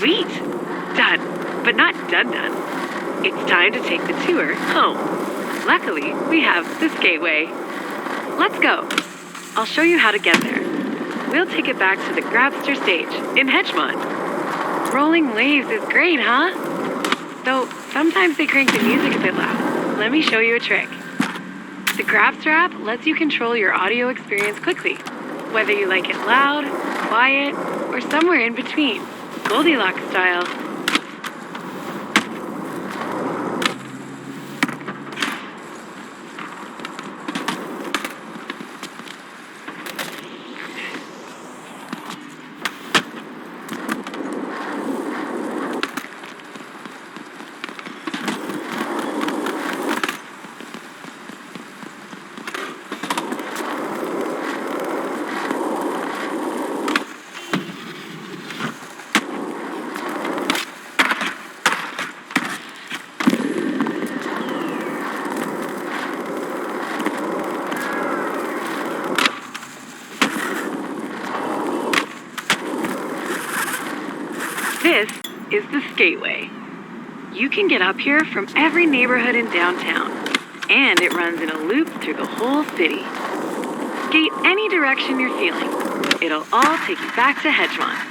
Sweet. Done. But not done. It's time to take the tour home. Luckily, we have the Skateway. Let's go. I'll show you how to get there. We'll take it back to the Grabster stage in Hedgemont. Rolling Waves is great, huh? Though sometimes they crank the music a bit loud. Let me show you a trick. The Grabster app lets you control your audio experience quickly, whether you like it loud, quiet, or somewhere in between. Goldilocks style. is the Skateway. You can get up here from every neighborhood in downtown, and it runs in a loop through the whole city. Skate any direction you're feeling. It'll all take you back to Hedgemont.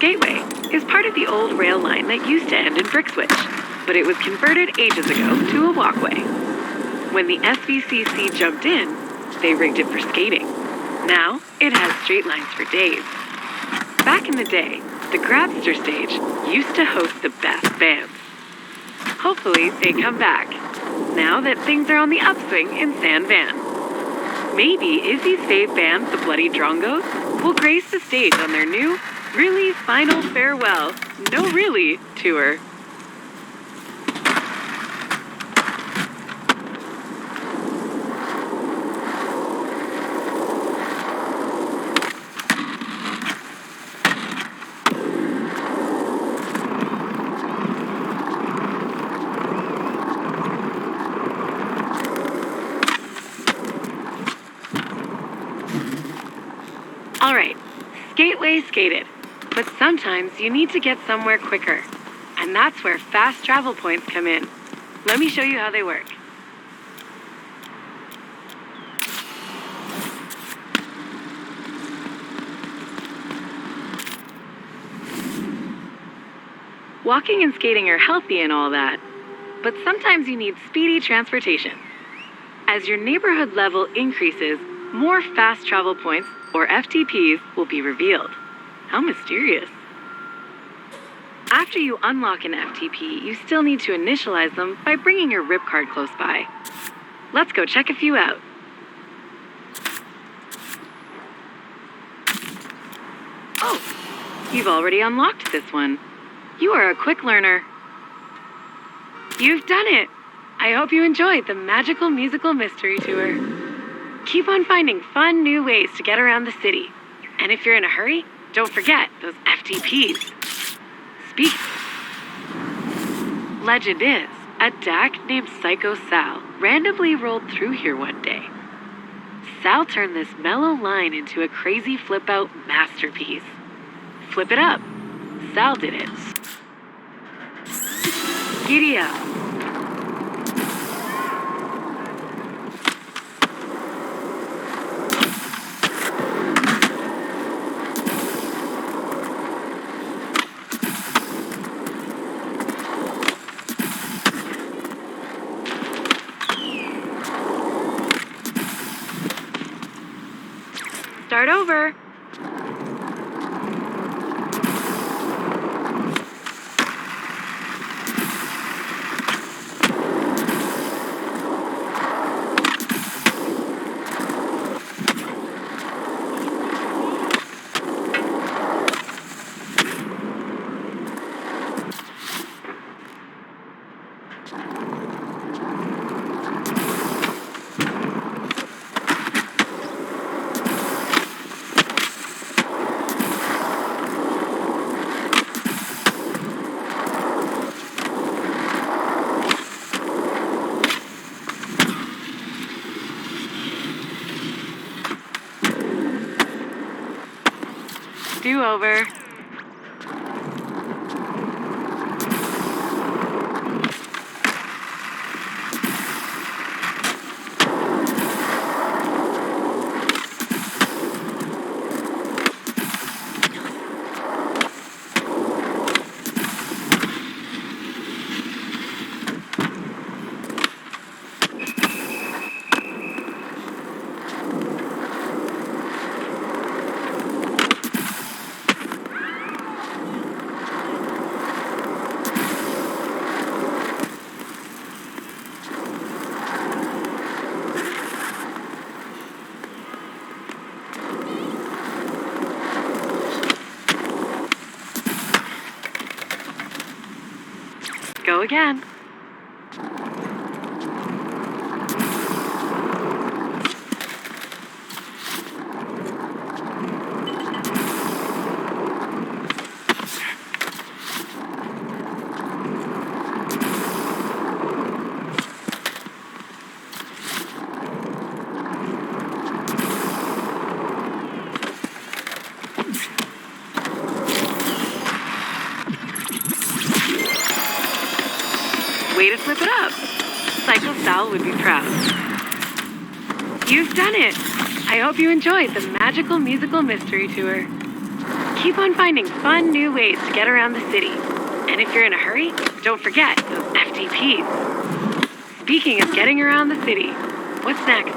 Gateway is part of the old rail line that used to end in Brixwich, but it was converted ages ago to a walkway. When the SVCC jumped in, they rigged it for skating. Now, it has straight lines for days. Back in the day, the Grabster stage used to host the best bands. Hopefully, they come back, now that things are on the upswing in San Van. Maybe Izzy's fave band, the Bloody Drongos, will grace the stage on their new Really Final Farewell, No Really tour. All right, Skateway skated. But sometimes you need to get somewhere quicker. And that's where fast travel points come in. Let me show you how they work. Walking and skating are healthy and all that, but sometimes you need speedy transportation. As your neighborhood level increases, more fast travel points, or FTPs, will be revealed. How mysterious. After you unlock an FTP, you still need to initialize them by bringing your RIP card close by. Let's go check a few out. Oh, you've already unlocked this one. You are a quick learner. You've done it. I hope you enjoyed the magical musical mystery tour. Keep on finding fun new ways to get around the city. And if you're in a hurry, don't forget those FTPs. Speak. Legend is, a DAC named Psycho Sal randomly rolled through here one day. Sal turned this mellow line into a crazy flip-out masterpiece. Flip it up. Sal did it. Giddy up. Start over. Do over. Go again. Way to flip it up. Cycle Style would be proud. You've done it. I hope you enjoyed the magical musical mystery tour. Keep on finding fun new ways to get around the city. And if you're in a hurry, don't forget those FTPs. Speaking of getting around the city, what's next?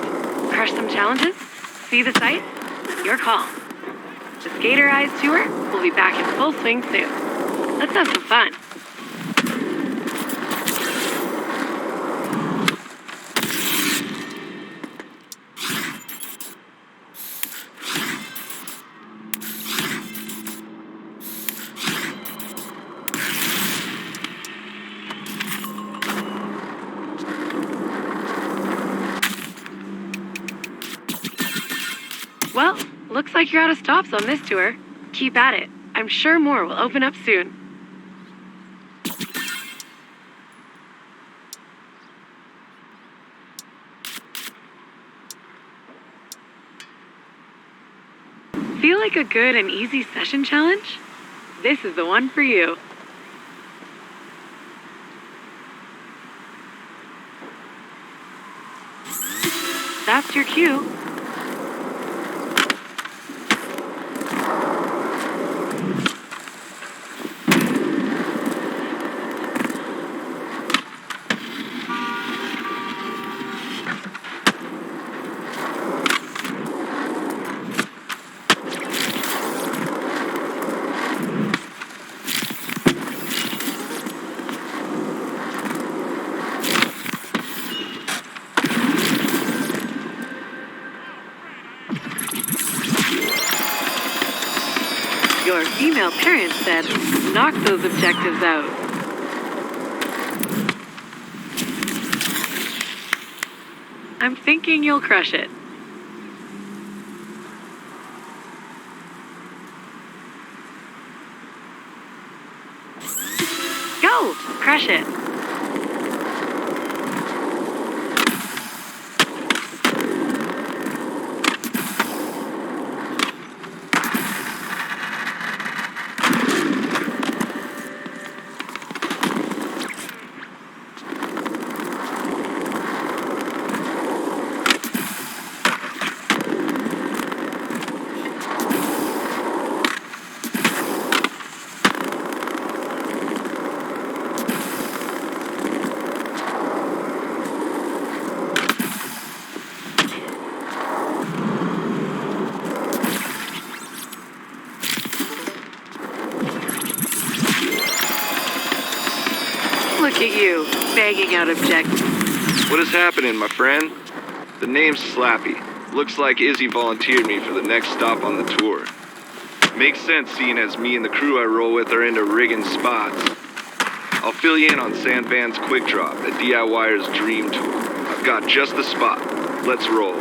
Crush some challenges? See the sights? Your call. The Skater Eyes tour will be back in full swing soon. Let's have some fun. Well, looks like you're out of stops on this tour. Keep at it. I'm sure more will open up soon. Feel like a good and easy session challenge? This is the one for you. That's your cue. Your female parent said, knock those objectives out. I'm thinking you'll crush it. Go! Crush it. Look at you, banging out objectives. What is happening, my friend? The name's Slappy. Looks like Izzy volunteered me for the next stop on the tour. Makes sense seeing as me and the crew I roll with are into rigging spots. I'll fill you in on Sandvan's Quick Drop, a DIYer's dream tool. I've got just the spot. Let's roll.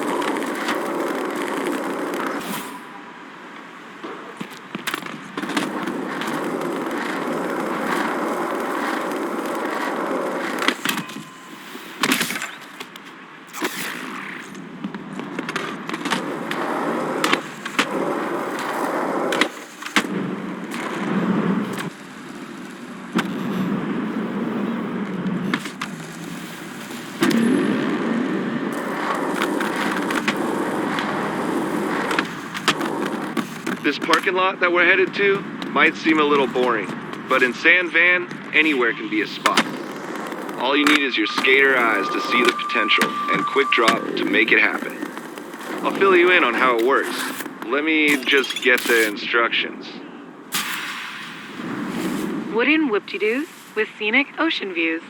This parking lot that we're headed to might seem a little boring, but in Sandvan, anywhere can be a spot. All you need is your skater eyes to see the potential and Quick Drop to make it happen. I'll fill you in on how it works. Let me just get the instructions. Wooden whoop-de-doos with scenic ocean views.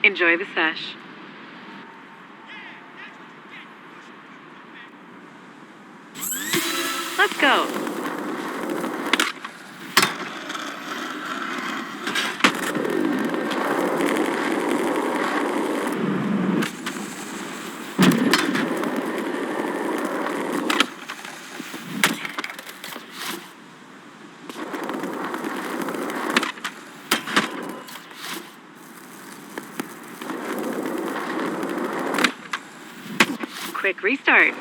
Enjoy the sesh. Let's go. quick restart.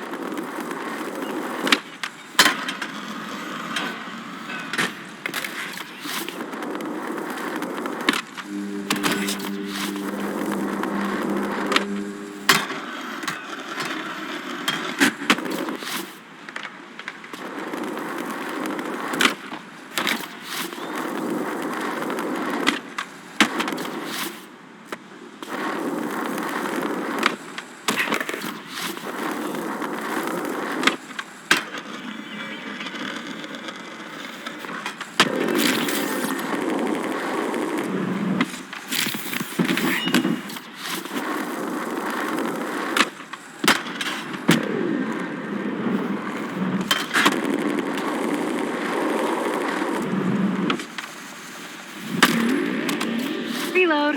Reload.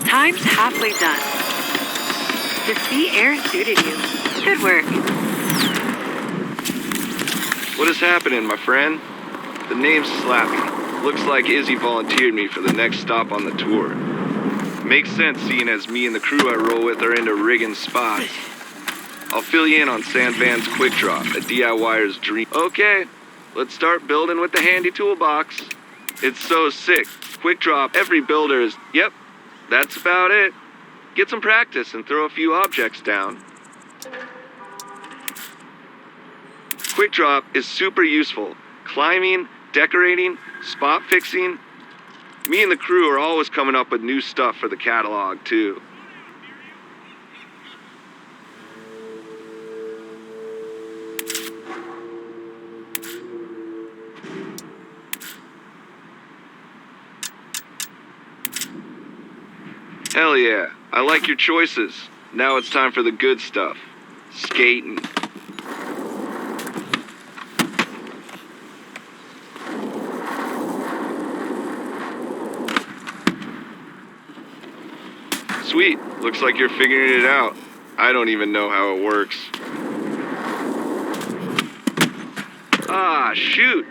Time's halfway done. The sea air suited you. Good work. What is happening, my friend? The name's Slappy. Looks like Izzy volunteered me for the next stop on the tour. Makes sense seeing as me and the crew I roll with are into rigging spots. I'll fill you in on Sandvan's quick drop, a DIYer's dream. Okay, let's start building with the handy toolbox. It's so sick. Quick drop, every builder is, yep, that's about it. Get some practice and throw a few objects down. Quick drop is super useful. Climbing, decorating, spot fixing. Me and the crew are always coming up with new stuff for the catalog, too. Hell yeah, I like your choices. Now it's time for the good stuff. Skating. Sweet, looks like you're figuring it out. I don't even know how it works. Ah, shoot!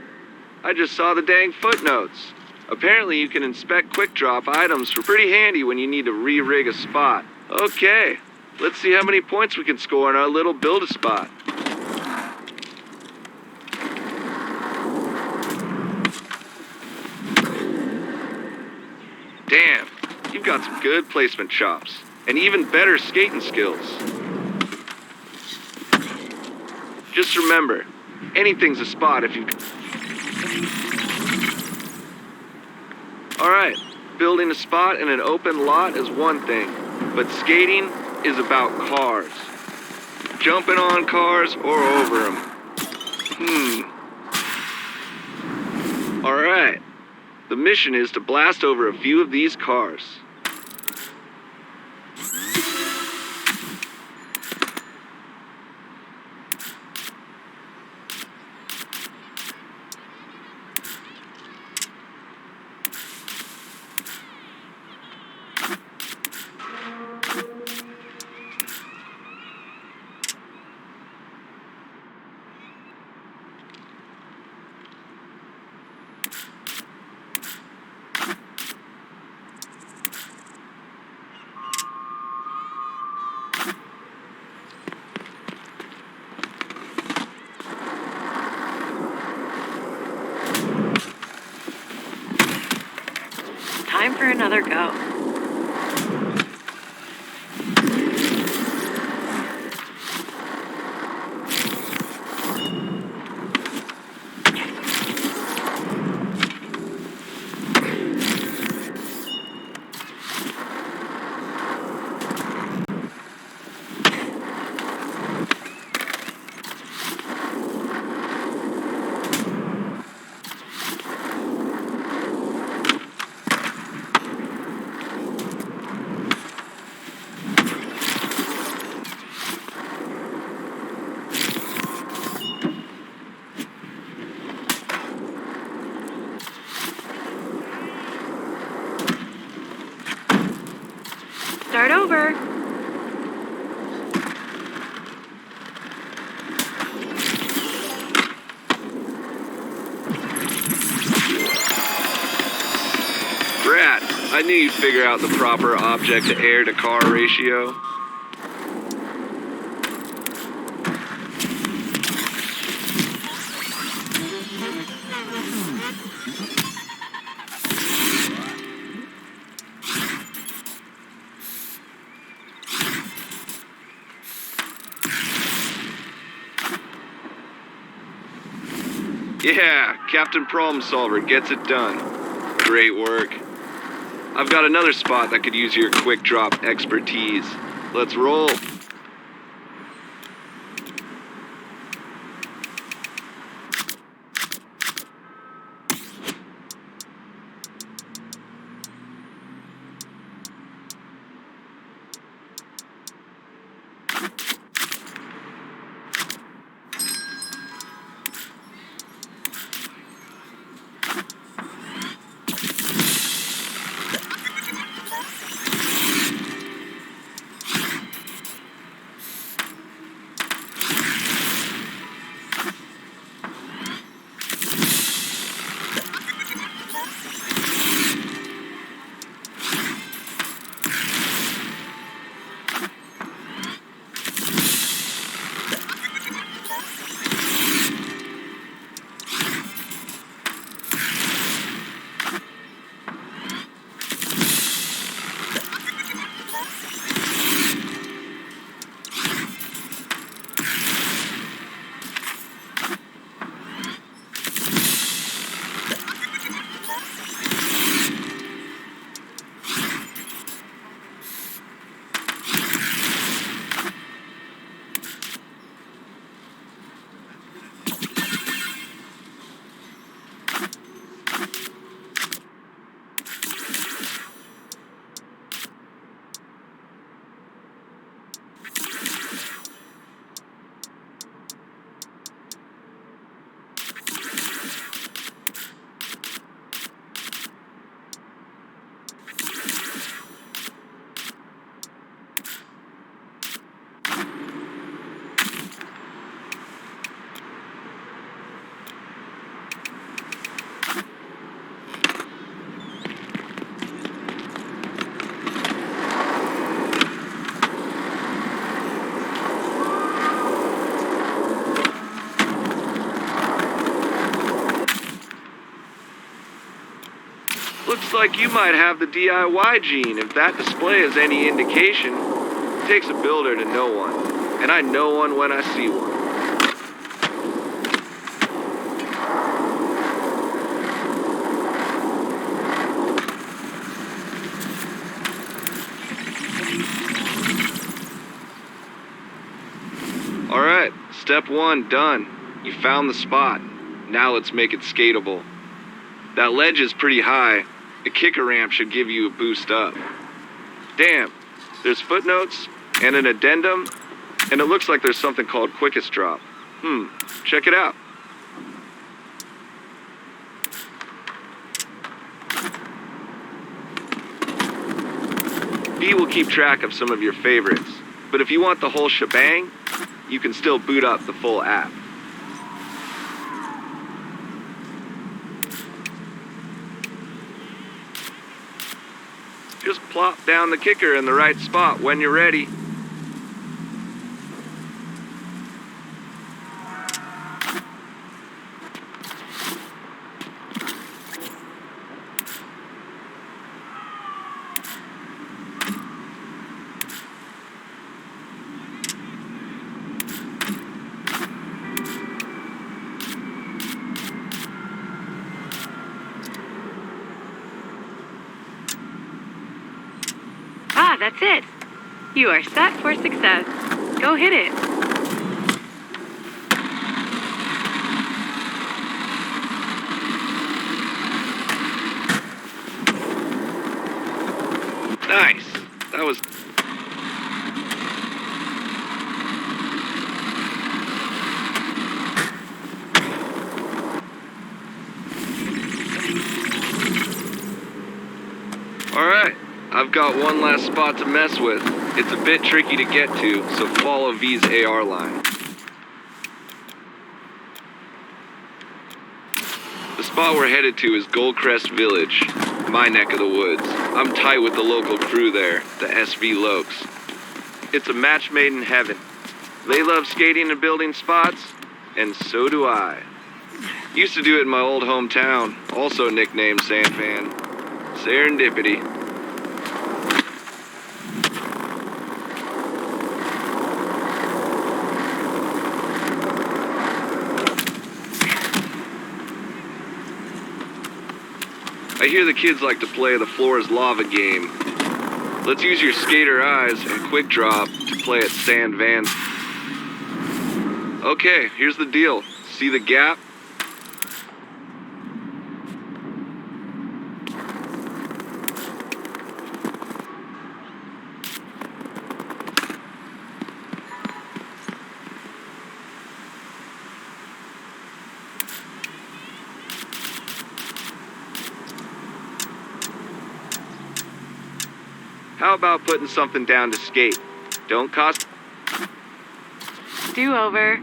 I just saw the dang footnotes. Apparently you can inspect quick drop items for pretty handy when you need to re-rig a spot. Okay, let's see how many points we can score on our little build-a-spot. Damn, you've got some good placement chops, and even better skating skills. Just remember, anything's a spot if you... Alright, building a spot in an open lot is one thing, but skating is about cars. Jumping on cars or over them. Alright, the mission is to blast over a few of these cars. another go. Start over. Brad, I knew you'd figure out the proper object to air to car ratio. Yeah, Captain Problem Solver gets it done. Great work. I've got another spot that could use your quick drop expertise. Let's roll. Looks like you might have the DIY gene. If that display is any indication, it takes a builder to know one. And I know one when I see one. Alright, step one done. You found the spot. Now let's make it skatable. That ledge is pretty high. A kicker ramp should give you a boost up. Damn, there's footnotes and an addendum, and it looks like there's something called quickest drop. Check it out. B will keep track of some of your favorites, but if you want the whole shebang, you can still boot up the full app. Just plop down the kicker in the right spot when you're ready. Ah, that's it. You are set for success. Go hit it. Nice. That was... Alright, I've got one last spot to mess with. It's a bit tricky to get to, so follow V's AR line. The spot we're headed to is Goldcrest Village, my neck of the woods. I'm tight with the local crew there, the SV Lokes. It's a match made in heaven. They love skating and building spots, and so do I. Used to do it in my old hometown, also nicknamed Sandfan. Serendipity. I hear the kids like to play the floor is lava game. Let's use your skater eyes and quick drop to play at Sand Van. Okay, here's the deal. See the gap? How about putting something down to skate? Don't cost... Do over.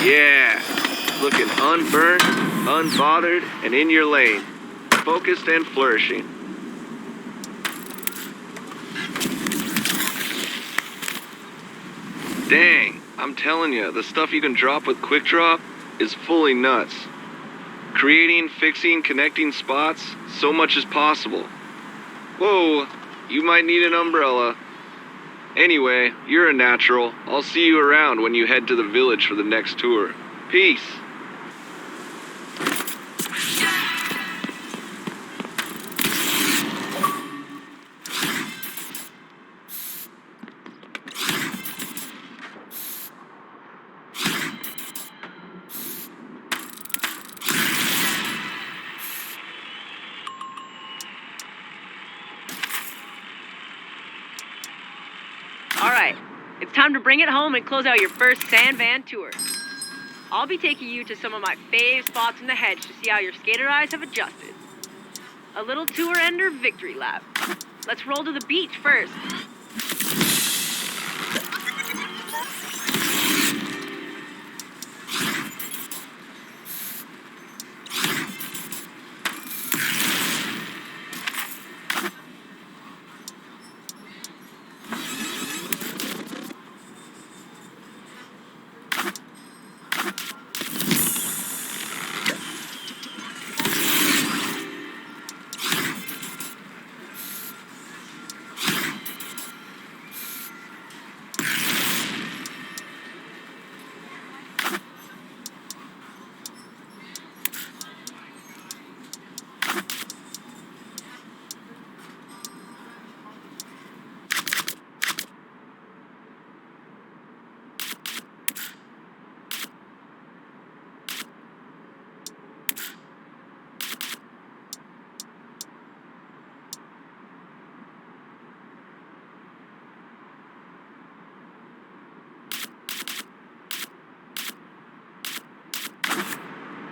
Yeah, looking unburnt, unbothered, and in your lane. Focused and flourishing. Dang, I'm telling you, the stuff you can drop with quick drop is fully nuts. Creating, fixing, connecting spots, so much is possible. Whoa, you might need an umbrella. Anyway, you're a natural. I'll see you around when you head to the village for the next tour. Peace. Alright, it's time to bring it home and close out your first Sand Van tour. I'll be taking you to some of my fave spots in the hedge to see how your skater eyes have adjusted. A little tour ender victory lap. Let's roll to the beach first.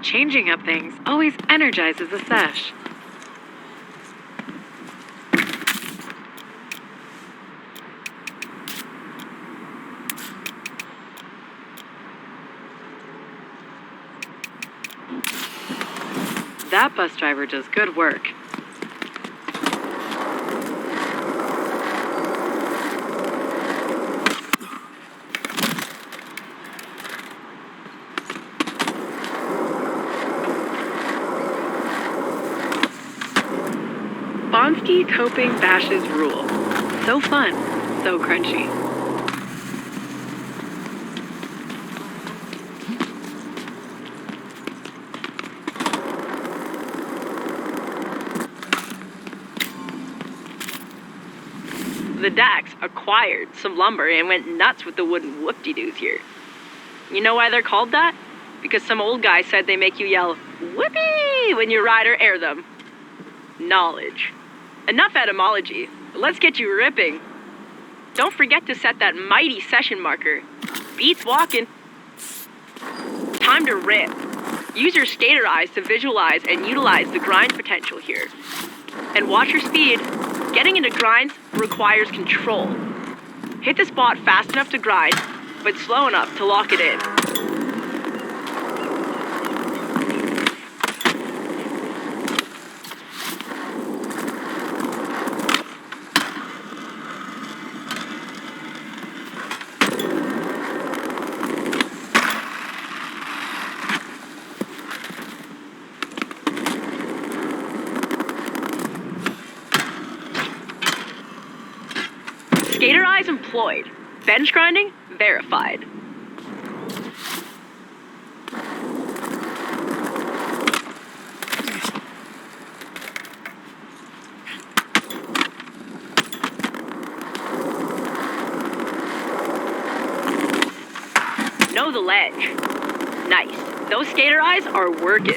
Changing up things always energizes a sesh. That bus driver does good work. Spawnski coping bashes rule. So fun, so crunchy. The Dax acquired some lumber and went nuts with the wooden whoop-de-doos here. You know why they're called that? Because some old guy said they make you yell, "Whoopee!" when you ride or air them. Knowledge. Enough etymology, but let's get you ripping. Don't forget to set that mighty session marker. Beats walking. Time to rip. Use your skater eyes to visualize and utilize the grind potential here. And watch your speed. Getting into grinds requires control. Hit the spot fast enough to grind, but slow enough to lock it in. Skater eyes employed. Bench grinding verified. Know the ledge. Nice. Those skater eyes are working.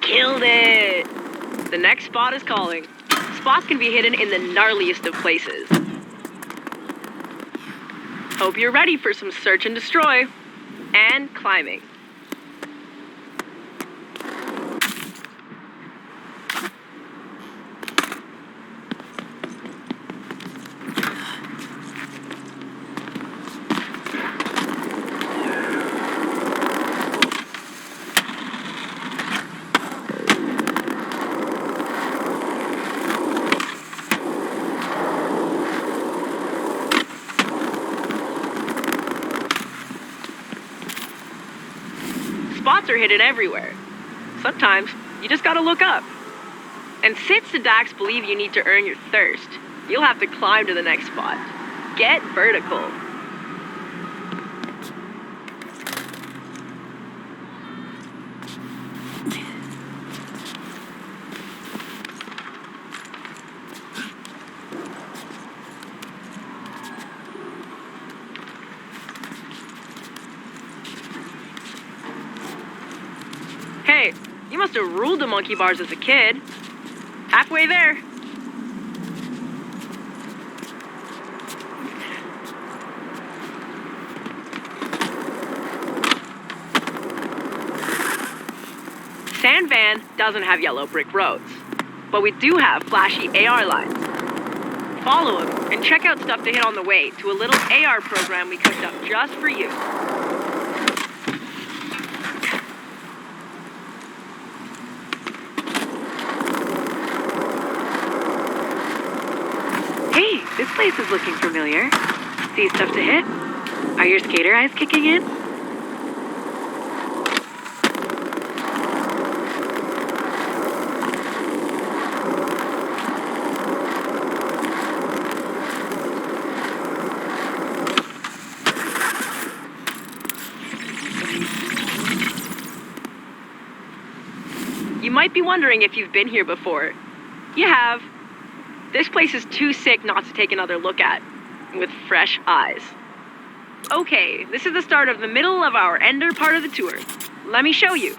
Killed it! The next spot is calling. Spots can be hidden in the gnarliest of places. Hope you're ready for some search and destroy. And climbing. Spots are hidden everywhere. Sometimes, you just gotta look up. And since the Dax believe you need to earn your thirst, you'll have to climb to the next spot. Get vertical. Hey, you must have ruled the monkey bars as a kid. Halfway there. Sand Van doesn't have yellow brick roads, but we do have flashy AR lines. Follow them and check out stuff to hit on the way to a little AR program we cooked up just for you. Hey, this place is looking familiar. See stuff to hit? Are your skater eyes kicking in? You might be wondering if you've been here before. You have. This place is too sick not to take another look at, with fresh eyes. Okay, this is the start of the middle of our ender part of the tour. Let me show you.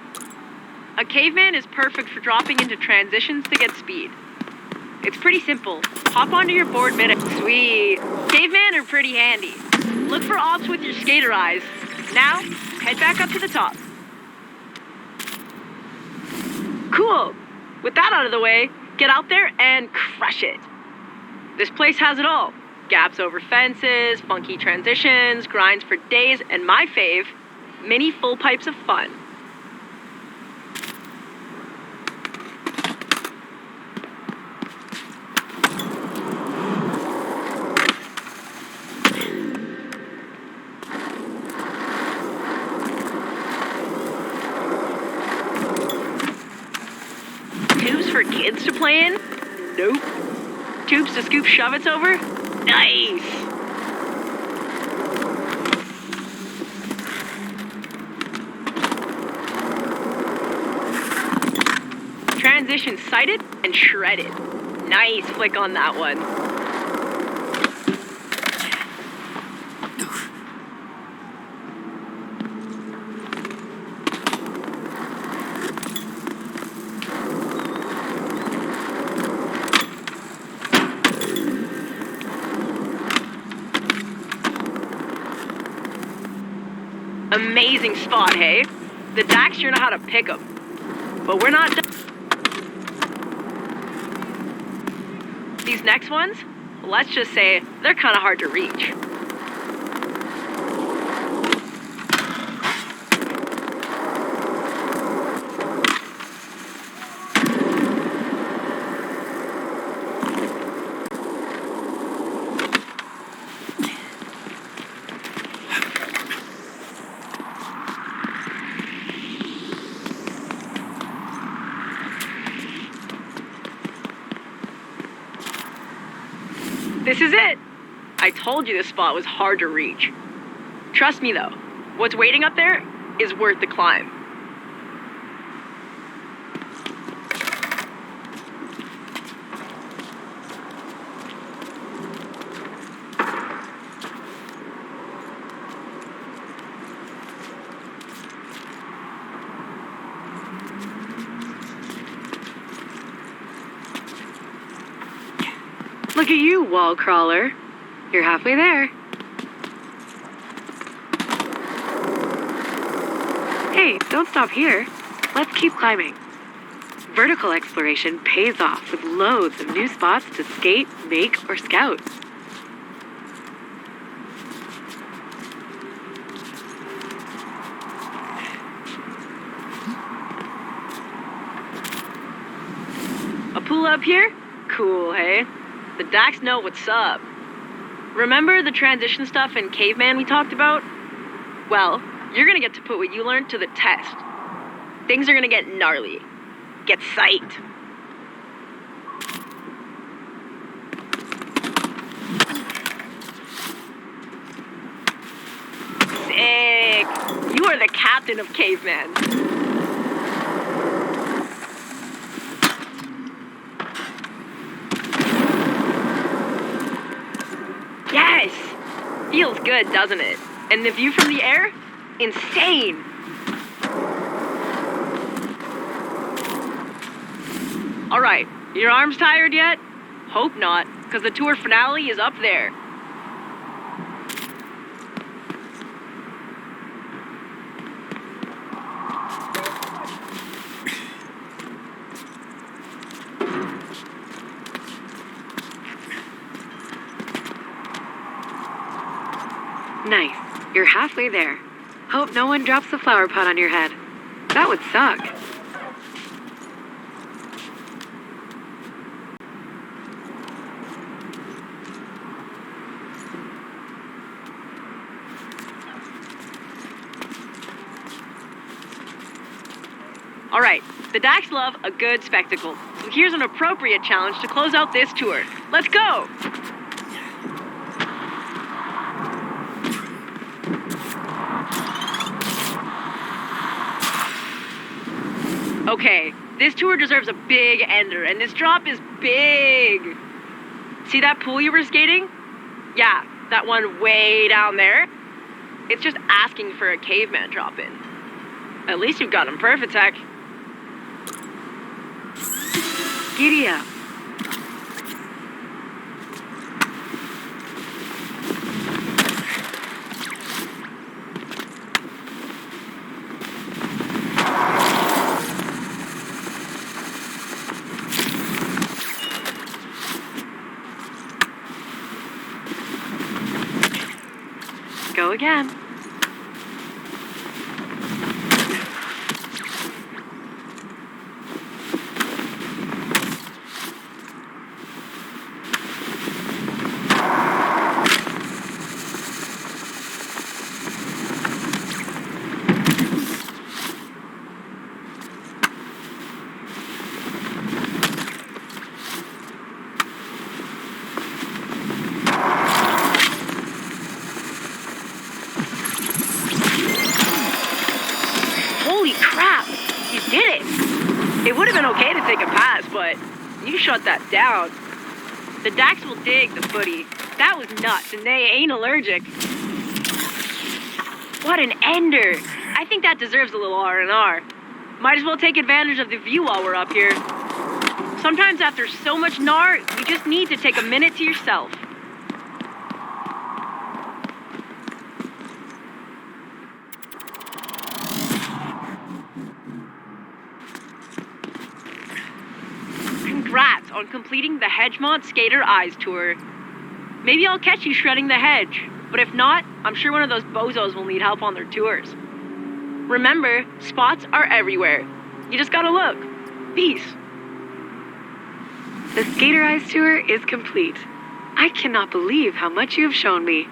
A caveman is perfect for dropping into transitions to get speed. It's pretty simple. Hop onto your board mid. Sweet. Cavemen are pretty handy. Look for ops with your skater eyes. Now, head head back up to the top. Cool. With that out of the way, get out there and crush it. This place has it all. Gaps over fences, funky transitions, grinds for days, and my fave, mini full pipes of fun. Tubes for kids to play in? Nope. Tubes to scoop shove-its over? Nice! Transition sighted and shredded. Nice flick on that one. Amazing spot, hey? The Dax sure know how to pick 'em. But we're not done. These next ones, let's just say they're kind of hard to reach. This is it! I told you this spot was hard to reach. Trust me though, what's waiting up there is worth the climb. Look at you, wall crawler. You're halfway there. Hey, don't stop here. Let's keep climbing. Vertical exploration pays off with loads of new spots to skate, make, or scout. A pool up here? Cool, hey? The Dax know what's up. Remember the transition stuff in Caveman we talked about? Well, you're gonna get to put what you learned to the test. Things are gonna get gnarly. Get psyched. Sick! You are the captain of Caveman. Yes! Feels good, doesn't it? And the view from the air? Insane! Alright, your arms tired yet? Hope not, because the tour finale is up there. Nice. You're halfway there. Hope no one drops the flower pot on your head. That would suck. Alright, the Dax love a good spectacle. So here's an appropriate challenge to close out this tour. Let's go! Okay, this tour deserves a big ender, and this drop is big. See that pool you were skating? Yeah, that one way down there. It's just asking for a caveman drop-in. At least you've got him perfect, Tech. Giddy up. go again. Holy crap! You did it! It would have been okay to take a pass, but you shut that down. The Dax will dig the footy. That was nuts, and they ain't allergic. What an ender! I think that deserves a little R&R. Might as well take advantage of the view while we're up here. Sometimes after so much gnar, you just need to take a minute to yourself. Congrats on completing the Hedgemont Skater Eyes tour. Maybe I'll catch you shredding the hedge, but if not, I'm sure one of those bozos will need help on their tours. Remember, spots are everywhere. You just gotta look. Peace. The Skater Eyes tour is complete. I cannot believe how much you have shown me.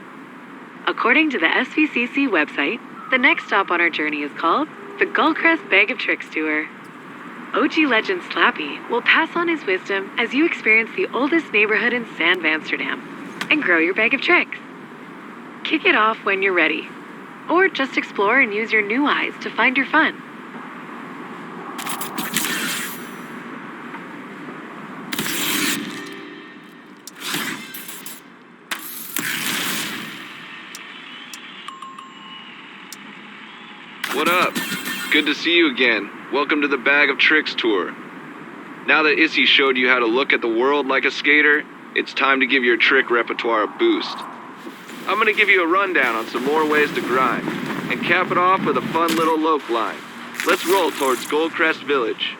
According to the SVCC website, the next stop on our journey is called the Gullcrest Bag of Tricks Tour. OG legend Slappy will pass on his wisdom as you experience the oldest neighborhood in San Amsterdam and grow your bag of tricks. Kick it off when you're ready, or just explore and use your new eyes to find your fun. What up? Good to see you again. Welcome to the Bag of Tricks tour. Now that Issy showed you how to look at the world like a skater, it's time to give your trick repertoire a boost. I'm gonna give you a rundown on some more ways to grind, and cap it off with a fun little loc line. Let's roll towards Goldcrest Village.